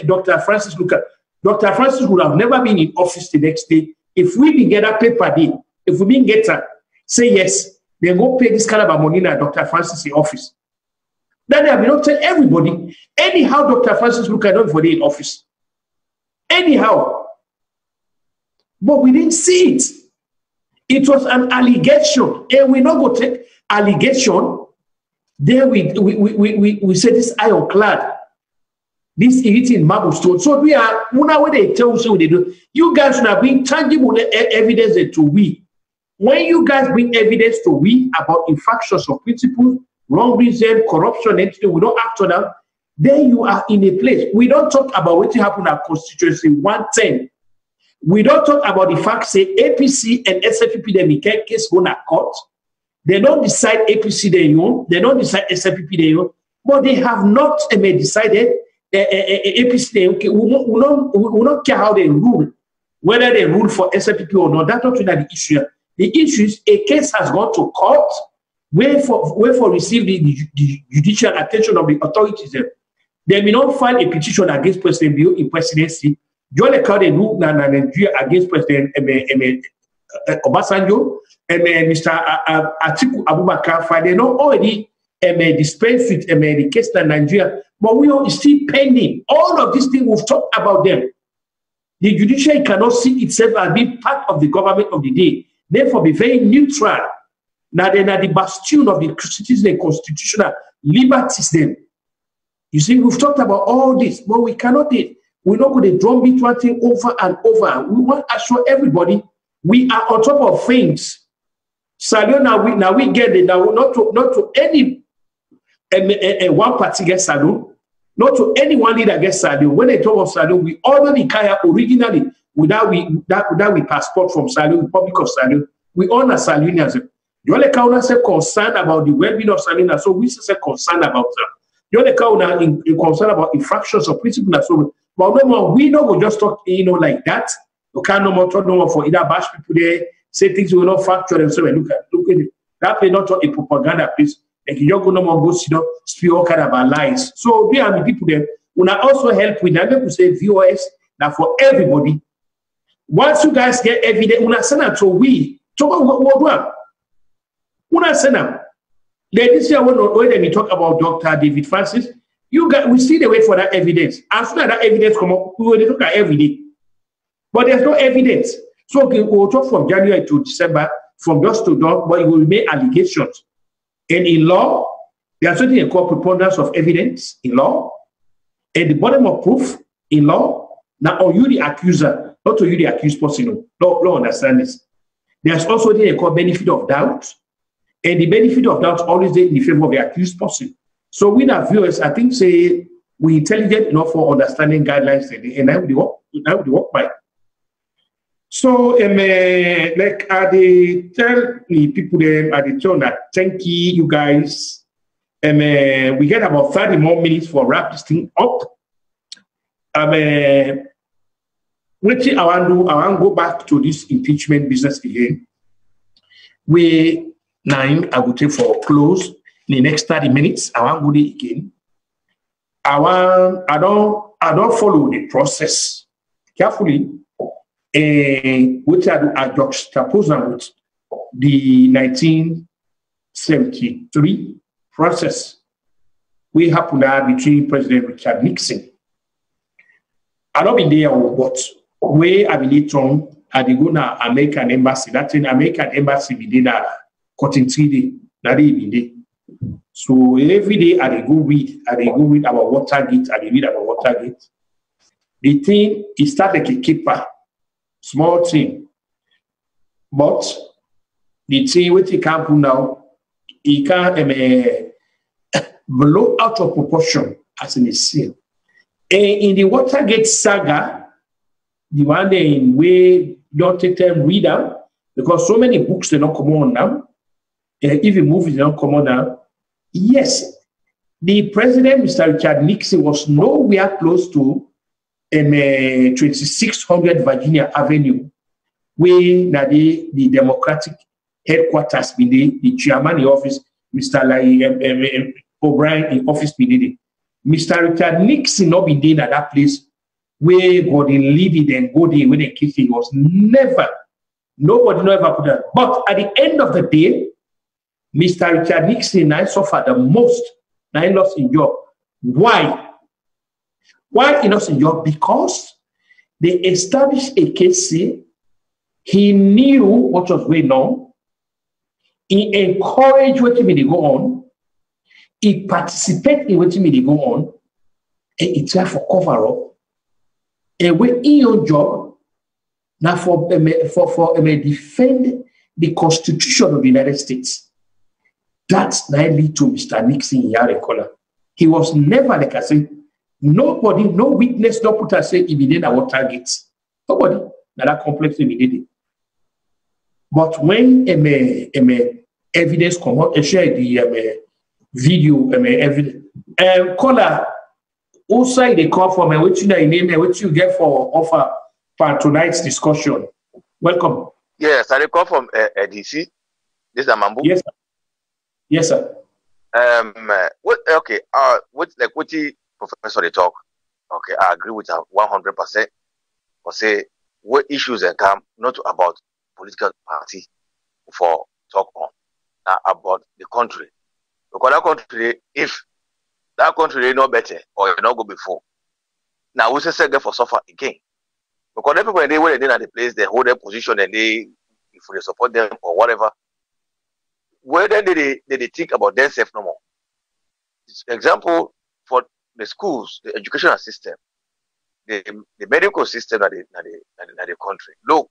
Dr. Francis look at Dr. Francis would have never been in office the next day. If we didn't get a paper day, if we didn't get her, say yes, they go pay this kind of money in Dr. Francis' office. Then they will not tell everybody. Anyhow, Dr. Francis look at them for the in office. Anyhow. But we didn't see it. It was an allegation. And we not go take allegation. There we say this ironclad. This eating marble stone. So we are when they tell us what they do. You guys should bring tangible evidence to we. When you guys bring evidence to we about infractions of principles, wrong reason, corruption, anything, we don't act on them, then you are in a place. We don't talk about what happened at constituency 110. We don't talk about the fact say APC and SFPP they make case go to court. They don't decide APC they own, they don't decide SFPP they own, but they have not decided APC they okay, we not care how they rule, whether they rule for SFPP or not. That's not really the issue. The issue is a case has gone to court, where for receive the judicial attention of the authorities. They may not file a petition against President Bio in presidency. John Lekau they do Nigeria against President Obasanjo and Mr. Atiku Abubakar file. They not already dispensed with the case in Nigeria, but we are still pending. All of these things we've talked about them. The judiciary cannot see itself as being part of the government of the day. Therefore, be very neutral. Now they are the bastion of the citizen and constitutional liberties. Then you see, we've talked about all this, but we cannot. We're not going to drumbeat one thing over and over. We want to assure everybody we are on top of things. SALONE now we get it. Now not to any one party gets SALONE, not to any one leader gets SALONE. When they talk of SALONE, we already carry originally without we passport from SALONE, Republic of SALONE. We honor SALONE as The only counter say concerned about the well-being of Salina, so we say concerned about that. The only counter in concerned about infractions of principle, so but no more. We don't go just talk, like that. You can't no more talk no more for either bash people there, say things will not factual and so look at it. That may not talk a propaganda piece. Like you go no more go speak all kind of lies. So we are the people there. We also help with that. People say VOS that for everybody. Once you guys get evidence, we send it to we. What? Una sena. This year when we talk about Dr. David Francis, you guys we still wait for that evidence. As soon as that evidence come up, we will look at every day. But there's no evidence. So we'll talk from January to December, from just to dot, but it will make allegations. And in law, there's something called preponderance of evidence in law. And the bottom of proof in law. Now, are you the accuser, not are you the accused person? No, understand this. There's also the called benefit of doubt. And the benefit of doubt always in the favor of the accused person. So we our viewers, I think, say we intelligent enough for understanding guidelines and I would work by. So like they tell the people there at the tell that thank you guys. We get about 30 more minutes for wrap this thing up. Waiting, I want to go back to this impeachment business again. I will take for close in the next 30 minutes. I want to go there again. I don't follow the process carefully. Which I juxtapose them with the 1973 process we happened between President Richard Nixon. I don't be there, but where I believe on at the Guna American embassy. That in American embassy we did a cutting 3 day. That day day. So every day I go read about Watergate. The thing is start like a keeper. Small thing, but the thing which he can't put now, he can blow out of proportion as in a seal. And in the Watergate saga, the one in way don't take time read out because so many books they don't come on now, and even movies they don't come on now. Yes, the president, Mr. Richard Nixon, was nowhere close to 2600 Virginia Avenue, where the Democratic headquarters be the chairman in office, Mr. O'Brien in office be Mr. Richard Nixon not been there at that place where God in lead it and go there when the case was never, nobody never put that. But at the end of the day, Mr. Richard Nixon I suffered the most. Now he lost his job. Why? Why he lost his job? Because they established a case. He knew what was going on. He encouraged what he go on. He participated in what he go on. And he tried for cover up. And when in your job, now for defend the Constitution of the United States, that's now lead to Mr. Nixon in Yarekola. He was never, like I said, nobody, no witness, no put us say if he did our targets. Nobody. Now that complex he did it. But when evidence come out, share the video, evidence. Caller, also they call for me, what you name and what you get for offer for tonight's discussion. Welcome. Yes, I call from DC. This is Amambu. Yes, sir. Yes, sir. Okay. What the professor they talk? Okay, I agree with her 100%. But say what issues and come not about political party for talk on about the country. Because that country, if that country they know better or you not go before, now we say get for suffer again. Because the people they when they at the place they hold their position and they if they support them or whatever. Where then they think about themselves no more. Example for the schools, the educational system, the medical system in the country. Look,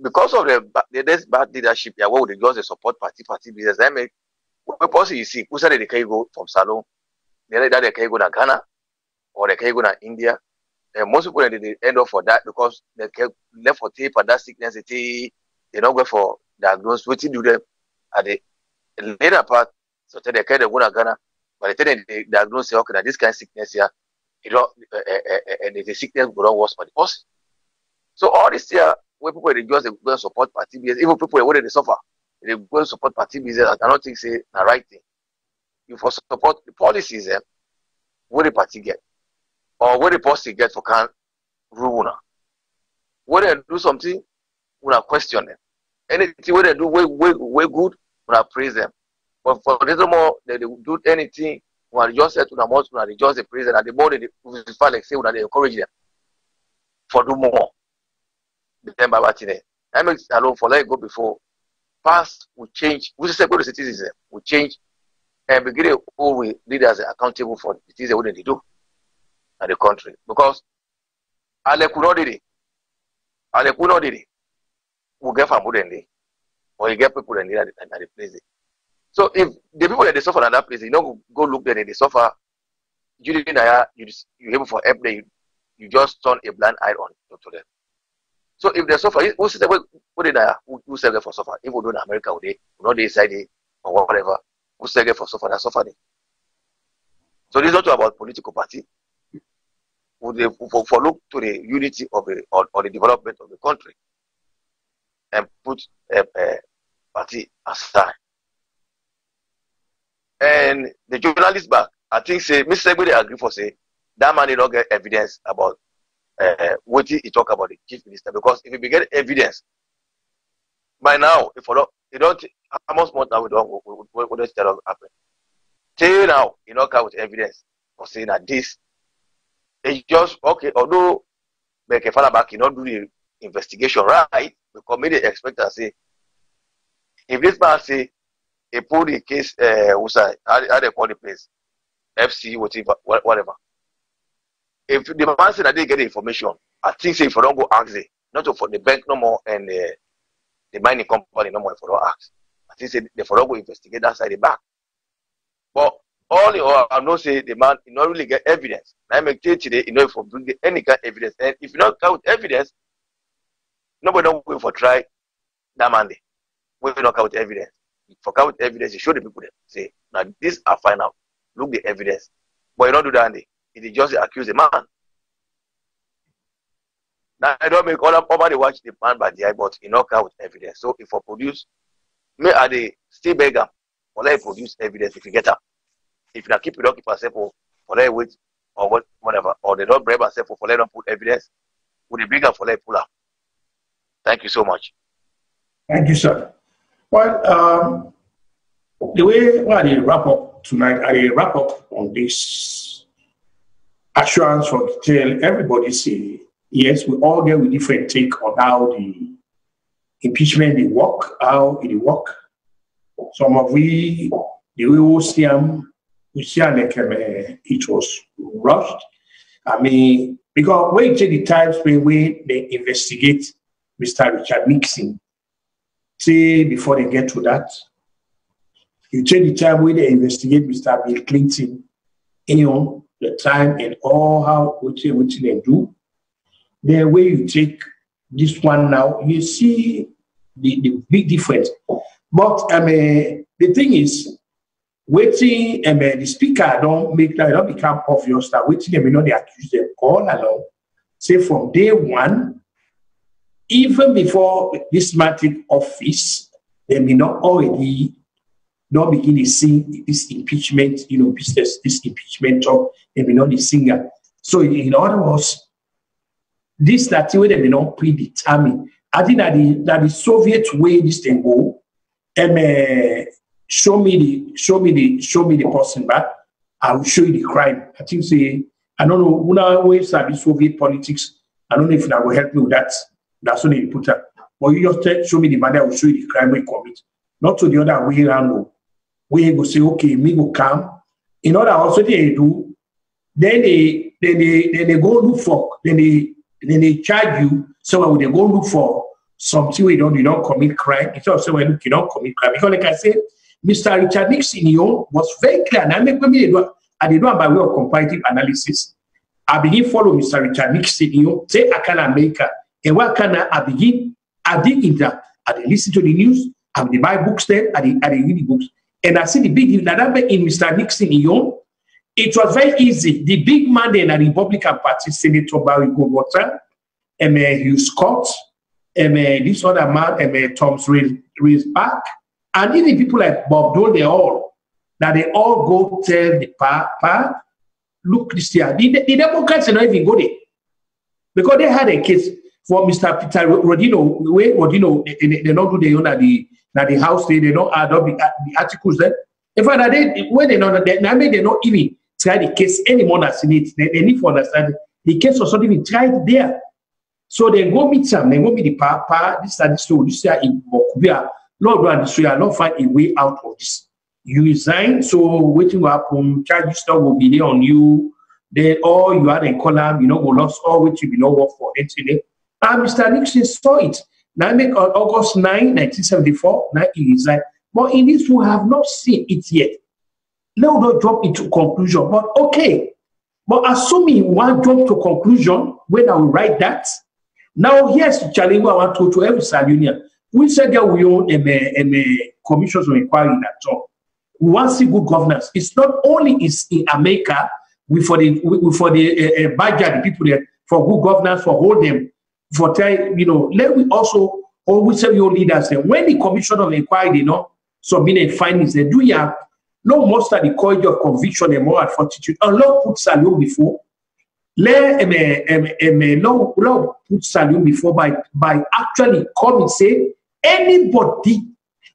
because of the bad leadership, yeah, what would they just support party business? I mean, what possible you see? Who said they can go from SALONE? They can go to Ghana or they can go to India. And most people they end up for that because they can left for tape and that sickness they don't go for diagnosis. What do them? at the later part, so they kind of go to Ghana, but they diagnose, okay, that this kind of sickness here, you know, and the sickness will not worse for the person. So all this here, where people they just go and support party business, even people where they suffer, they go and support party business. I cannot think say the right thing. You for support the policies, where the party get, or where the policy get for can rule now. When they do something, we not question them. Anything where they do way good, we not praise them. But for little more, they do anything, we are just said to the most, we are just the praise them, and the more they feel like say, we are encourage them for do more. Then by what I make alone for let it go before. Past will change. We just say go to citizens, we change and begin to hold leaders accountable for the things they do at the country. Because Ale could not did it. We get from Budende, or you get people in at the place. So if the people that they suffer at that place, you don't go look there, they suffer. You able for help them, you just turn a blind eye on to them. So if they suffer, who say who say for suffer? If we do in America, we not decide or whatever. Who say for suffer? That suffer. So this is not about political party. For look to the unity of or the development of the country, and put a party aside. And the journalist back, I think say Mr. Segbe agree for say that man did not get evidence about what he talk about the chief minister, because if we get evidence by now, if you don't how much more now we don't what does that happen? Till now, you know, come with evidence for saying that this is just okay, although make a father back, you not do the investigation right, because maybe they expect to say if this man say he put the case how they call the place FC whatever. If the man said that they get the information, I think say if I don't go ask it, not for the bank no more and the mining company no more if I don't ask. I think say they for don't go investigate that side the back. But all in all, I know say the man not really get evidence. I make today, you know, if you bring any kind of evidence, and if you don't count evidence, nobody don't go for try that man day. We not count evidence. For count evidence, you show the people that say, now this I find out. Look the evidence. But you don't do that day. It just accuse the man. Now I don't make all the watch the man by the eye, but you knock out evidence. So if I produce, may I they still beg them or let produce evidence if you get up. If you not keep it up, keep yourself for let wait or whatever, or they don't brave yourself for let them put evidence, would they bring up for let pull up. Thank you so much. Thank you, sir. Well, the way I wrap up tonight, I wrap up on this assurance for detail. Everybody say, yes, we all get a different take on how the impeachment they work, how it work. Some of the way we see them, like it was rushed. I mean, because when you take the times when they investigate Mr. Richard Nixon, say before they get to that, you take the time when they investigate Mr. Bill Clinton, you know, the time and all how what they do. The way you take this one now, you see the big difference. But the thing is, waiting the speaker don't become obvious that waiting them, you know, they accuse them all along. Say from day one, even before this man take office, they may not already not begin to see this impeachment, you know, business, this impeachment talk, they may not be singer. So in other words, this that way they may not predetermine. I think that the Soviet way this thing go, show me the person back, I will show you the crime. I think say, I don't know, when I always have the Soviet politics, I don't know if that will help me with that. That's what they put up. But you just show me the money, I will show you the crime we commit. Not to the other way around. Where you go say, okay, me go come. In order also they do, then they go look for, then they charge you. So when they go look for something where you don't commit crime, it's also when you don't commit crime. Because like I said, Mr. Richard Nixon was very clear. And I did not by way of comparative analysis. I begin follow Mr. Richard Nixon, say I can America. And what can I begin? I dig into that. I listen to the news. They buy books there, and they read the books. And I see the big, that in Mr. Nixon, it was very easy. The big man in the Republican Party, Senator Barry Goldwater, Hugh Scott, this other man, Tom's Rees back, and even people like Bob Dole, they all go tell the pa, look, this year, the Democrats are not even go there. Because they had a case for Mr. Peter Rodino, where Rodino, they don't do their own at the house, they don't add up the articles there. In fact, when they don't even try the case anymore as in it. They need to understand the case was not even tried there. So they go meet some, they go meet the pa, this year in Bokubia, Lord, and not find a way out of this. You resign, so waiting will happen, charges will be there on you. Then all you had in column, go lost all which you not work for anything. And Mr. Nixon saw it. Now make on August 9, 1974, now he resigned. But in this, we have not seen it yet. Let us not jump into conclusion. But okay. But assuming one jump to conclusion, when I will write that, now here's the challenge I want to every SALONian. We said that we own a commissions of inquiry in that job. We want to see good governance. It's not only in America, for the budget, the people there, for good governance, for hold them, for let we also always tell your leaders that when the commission of inquiry, submit a findings, they do have no muster the courage of conviction and moral fortitude. And Lord put SALONE before. Let Lord put SALONE before by actually come and say anybody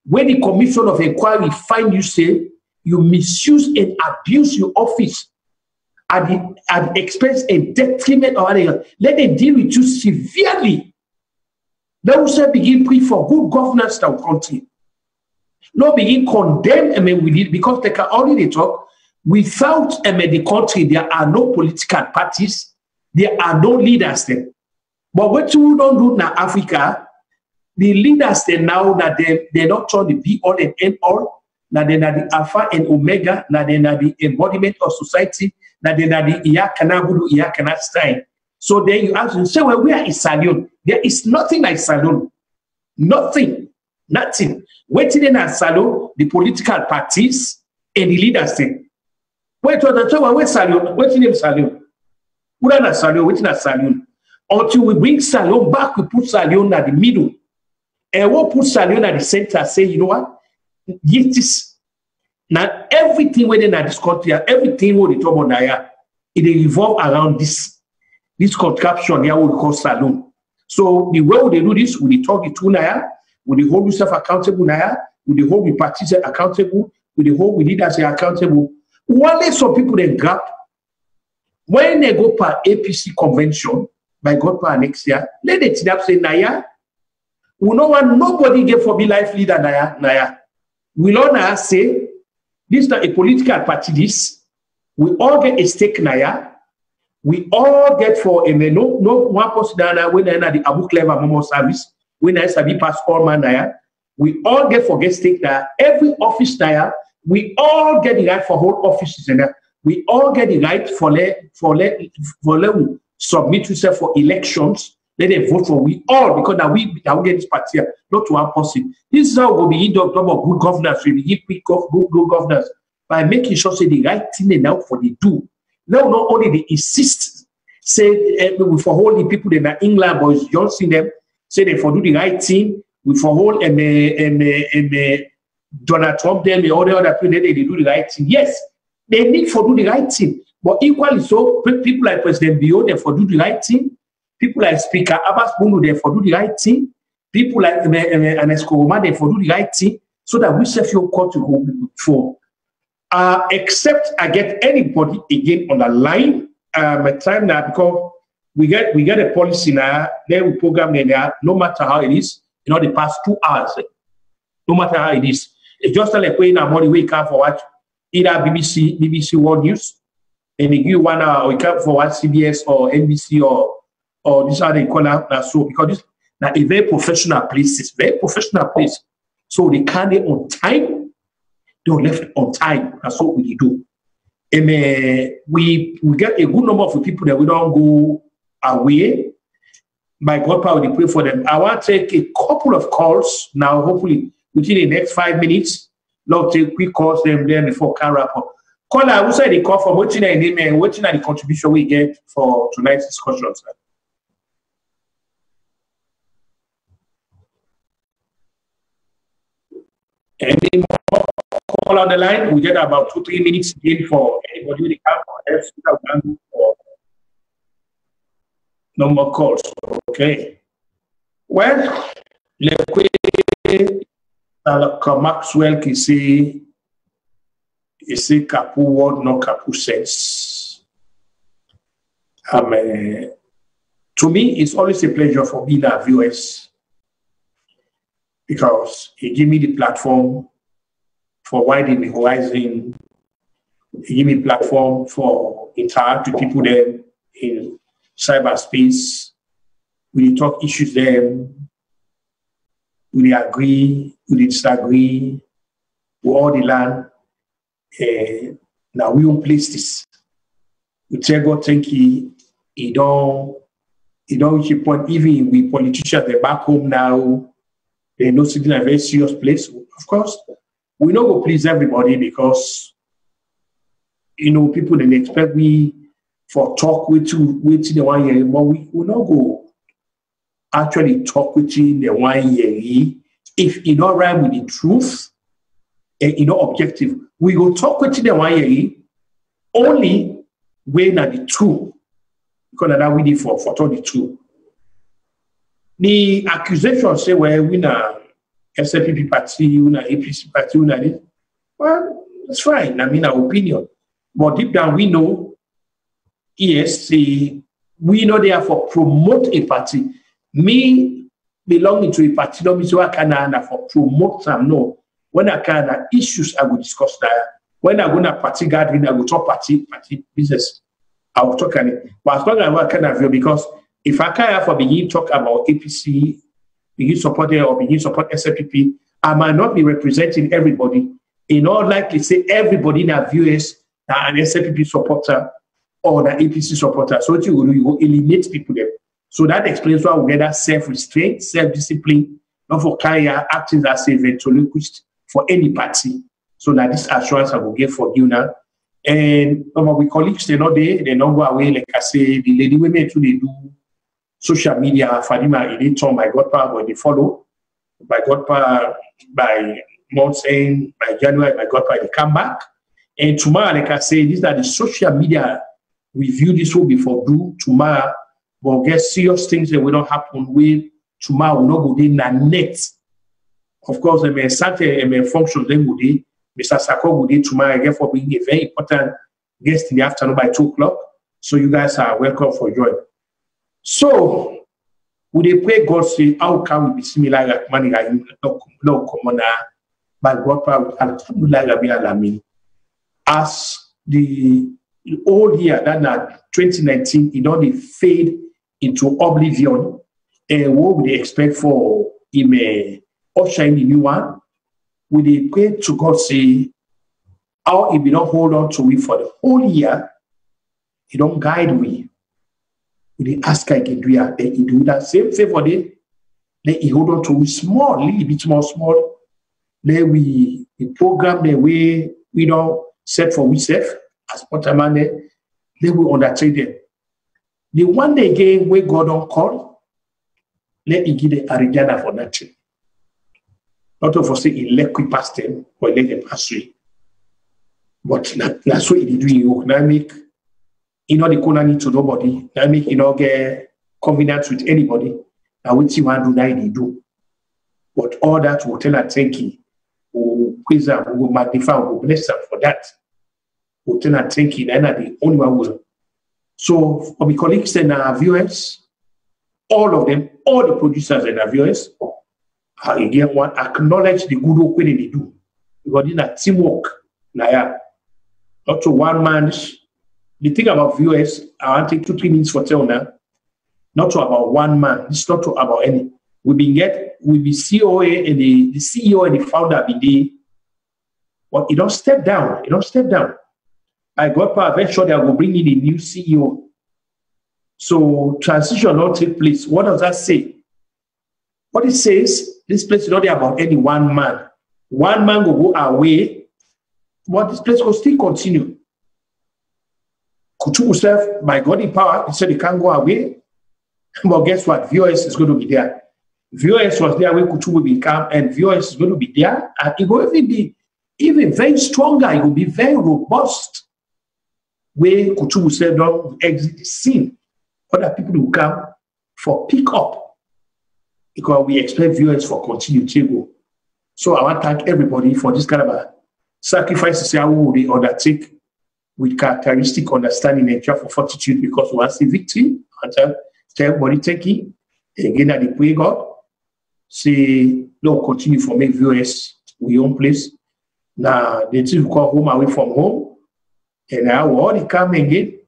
when the commission of inquiry find you say you misuse and abuse your office at the expense and detriment of others, let them deal with you severely. Let us begin praying for good governance in our country. Not begin condemn with it because they can already talk. Without the country, there are no political parties, there are no leaders there. But what you don't do now, Africa, the leaders there now that they not turn the be all and end all, now they are the Alpha and Omega, now they are the embodiment of society, now they are the Iyakana Budu, Iyakana Stein. So then you ask yourself, well, where is SALONE? There is nothing like SALONE. Nothing. Waiting in at SALONE, the political parties and the leaders there. Wait, where's SALONE? What's the name SALONE? Who are SALONE? Waiting at SALONE. Until we bring SALONE back, we put SALONE at the middle. And we'll put SALONE at the center, say, you know what? Get this. Now, everything within this country, everything what they talk about now, it revolve around this contraption here, what we call SALONE. So the way they do this, we talk the two now, we hold yourself accountable now, we hold the parties accountable, we hold the leaders accountable. One some people they grab when they go per APC convention by God per next year, let it up say Naya. We no want nobody get for me life leader Naya. We all now say this is not a political party. This we all get a stake Naya. We all get for a no one person that when I the Abu Clever Momo service when I sabi pass all man Naya. We all get for get stake Naya. Every office Naya. We all get the right for whole offices and we all get the right for submit yourself for elections. Let them vote for we all because now we get this party here, not to one person. This is how we begin to talk about good governance. We begin good governance by making sure say the right thing and now for the do. Now not only they insist say we for hold the people in England Boris Johnson them say they for do the right thing. We for hold Donald Trump, them, all the other people, they do the right thing. Yes, they need for do the right thing. But equally so, people like President Bio, they for do the right thing. People like Speaker Abbas Bunu, they for do the right thing. People like Anesco Roma, they for do the right thing. So that we serve your country for. Except I get anybody again on the line. My time now, because we get a policy now, then we program there, no matter how it is, the past 2 hours. No matter how it is. It's just like when I'm on the way for watch either BBC World News, and they give you 1 hour, or you can for watch CBS or NBC or this other corner. So because this now a very professional place, it's very professional place. So they can't get on time, they're left on time. That's what we do. And we get a good number of people that we don't go away. By God power, we pray for them. I want to take a couple of calls now, hopefully. within the next 5 minutes. Log take quick calls them there before can wrap up. Caller, who said the call from what's in the name and what's in the contribution we get for tonight's discussion, sir? Any more call on the line? We get about 2-3 minutes again for anybody with the camp or no more calls. Okay. Well, Maxwell qui c'est Kapu word, no Kapu sense. To me, it's always a pleasure for being our viewers because it gives me the platform for widening the horizon. It gives me a platform for interact with people there in cyberspace. We talk issues there. We agree, we disagree, we all the land. Now we don't place this. We tell God, thank you. He don't reach a point. Even we politicians, they're back home now. They're not sitting in a very serious place. Of course, we don't go please everybody because people they expect we for talk with the 1 year, but we will not go actually talk with you the 1 year. If you don't rhyme with the truth and objective, we go talk with you the 1 year only when at the truth. Because that we did for the truth. The accusation say, well, we na SAPP party, we na APC party, we na this. Well, that's fine. I mean, our opinion. But deep down, we know, yes, we know therefore promote a party. Me belonging to a party, don't mean so I can for promote some. No. When I can issues, I will discuss that. When I go to party gathering, I will talk party business. I will talk on it. But as long as I can have you, because if I can for begin talk about APC, begin support or begin support SLPP, I might not be representing everybody. In all likely, say everybody in our viewers are an SLPP supporter or an APC supporter. So what you will do, you will eliminate people there. So that explains why we get that self-restraint, self-discipline, not for Kaya acting as a ventriloquist for any party. So that this assurance I will get for you now. And my colleagues, they're not there, they don't go away. Like I say, the lady women too, they do social media. Fadima, they turn by Godpa, but they follow. By Godpa, by months end, by January, by Godpa, they come back. And tomorrow, like I say, these are the social media review. This will be for do tomorrow. But get serious things that will not happen with tomorrow. Will not go in the net. Of course, they may start a function. Then would they, Mr. Sako would they tomorrow again for being a very important guest in the afternoon by 2 o'clock. So you guys are welcome for joining. So would they pray God say how can we be similar like money no commoner by God power as the old year that 2019 it only fade into oblivion. And what would they expect for him usher in the new one? Would they pray to God say how he will not hold on to it for the whole year? He don't guide me. Would they ask again, then he do that same favor then he hold on to it small, little bit more small. Then we program the way we don't set for ourselves as Potaman, then we undertake them. The one day again where God don't call, let he give the Ariana for nothing. Not of us say elect we pass them or let them pass through. But that's what he do. You now make the corner need to nobody. Now make get confidence with anybody. Now what you want to do now they do. But all that will tell her thank you. We'll praise them, we'll magnify, we'll bless them for that. We'll tell her thank you. Then the only one will. So for my colleagues and our viewers, all of them, all the producers and our viewers, again, one acknowledge the good work they do. Because in a teamwork, not to one man. The thing about viewers, I want to take 2-3 minutes for tell now. Not to about one man. It's not to about any. We be COA and the CEO and the founder be there. But you don't step down. You don't step down. I got power. Eventually, they will bring in a new CEO. So transition will take place. What does that say? What it says, this place is not about any one man. One man will go away, but this place will still continue. Kuchu himself, by God in power, he said he can't go away. But guess what? VOS is going to be there. VOS was there where Kuchu will become, and VOS is going to be there. And it will even be very stronger. It will be very robust. Where Kuchu will say, don't exit the scene. Other people will come for pick up. Because we expect VOS for continued to. So I want to thank everybody for this kind of a sacrifice to say how they undertake with characteristic understanding and for fortitude, because we want to see victory. And tell everybody thank you. Again, I pray God. Say, no, continue for make VOS we own place. Now, they two call home away from home. And now all they come again.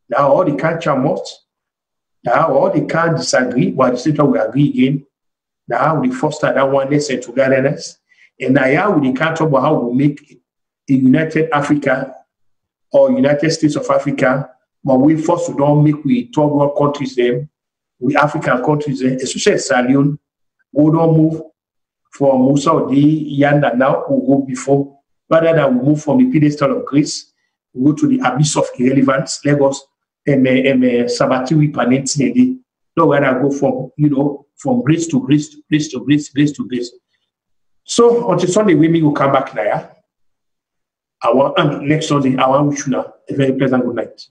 Now all they can't chamot. Now all they can't disagree, but at the same time we agree again. Now we foster that oneness and togetherness. And now we can't talk about how we make a united Africa or United States of Africa, but we first don't make we third world countries them, we African countries them, especially SALONE, we don't move from Musa Odi, Yanda now, we go before, rather than we move from the pedestal of grace, we go to the abyss of irrelevance, Lagos, and Sabatiwi Panetsi. No, when I go from grace to grace to grace to grace, grace to grace. So until Sunday, we will come back now. Next Sunday, I want to wish you now a very pleasant good night.